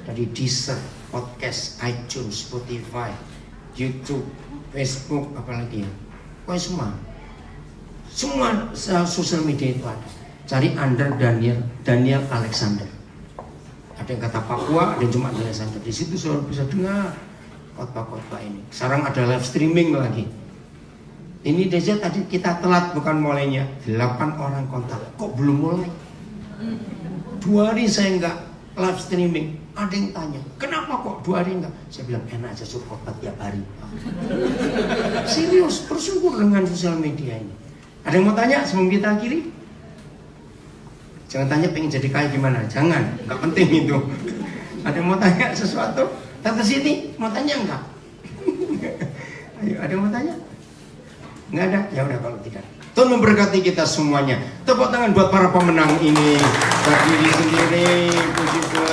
Dari Deezer, podcast, iTunes, Spotify, YouTube, Facebook, apalagi ya. Pokoknya semua sosial media itu ada. Cari under Daniel Alexander. Ada yang kata Papua, ada yang cuma Alexander. Di situ saudara bisa dengar khotbah-khotbah ini. Sekarang ada live streaming lagi. Ini Deja tadi kita telat bukan mulainya. 8 orang kontak. Kok belum mulai? 2 hari saya nggak live streaming. Ada yang tanya, kenapa kok 2 hari enggak? Saya bilang enak aja suruh khotbah tiap hari. Serius, bersyukur dengan sosial media ini. Ada yang mau tanya sebelum kita akhiri? Jangan tanya pengen jadi kaya gimana, jangan, nggak penting itu. Ada yang mau tanya sesuatu? Tante Siti mau tanya enggak? Ayo, ada yang mau tanya? Nggak ada? Ya udah kalau tidak. Tuhan memberkati kita semuanya. Tepuk tangan buat para pemenang ini. Berdiri sendiri, puji Tuhan.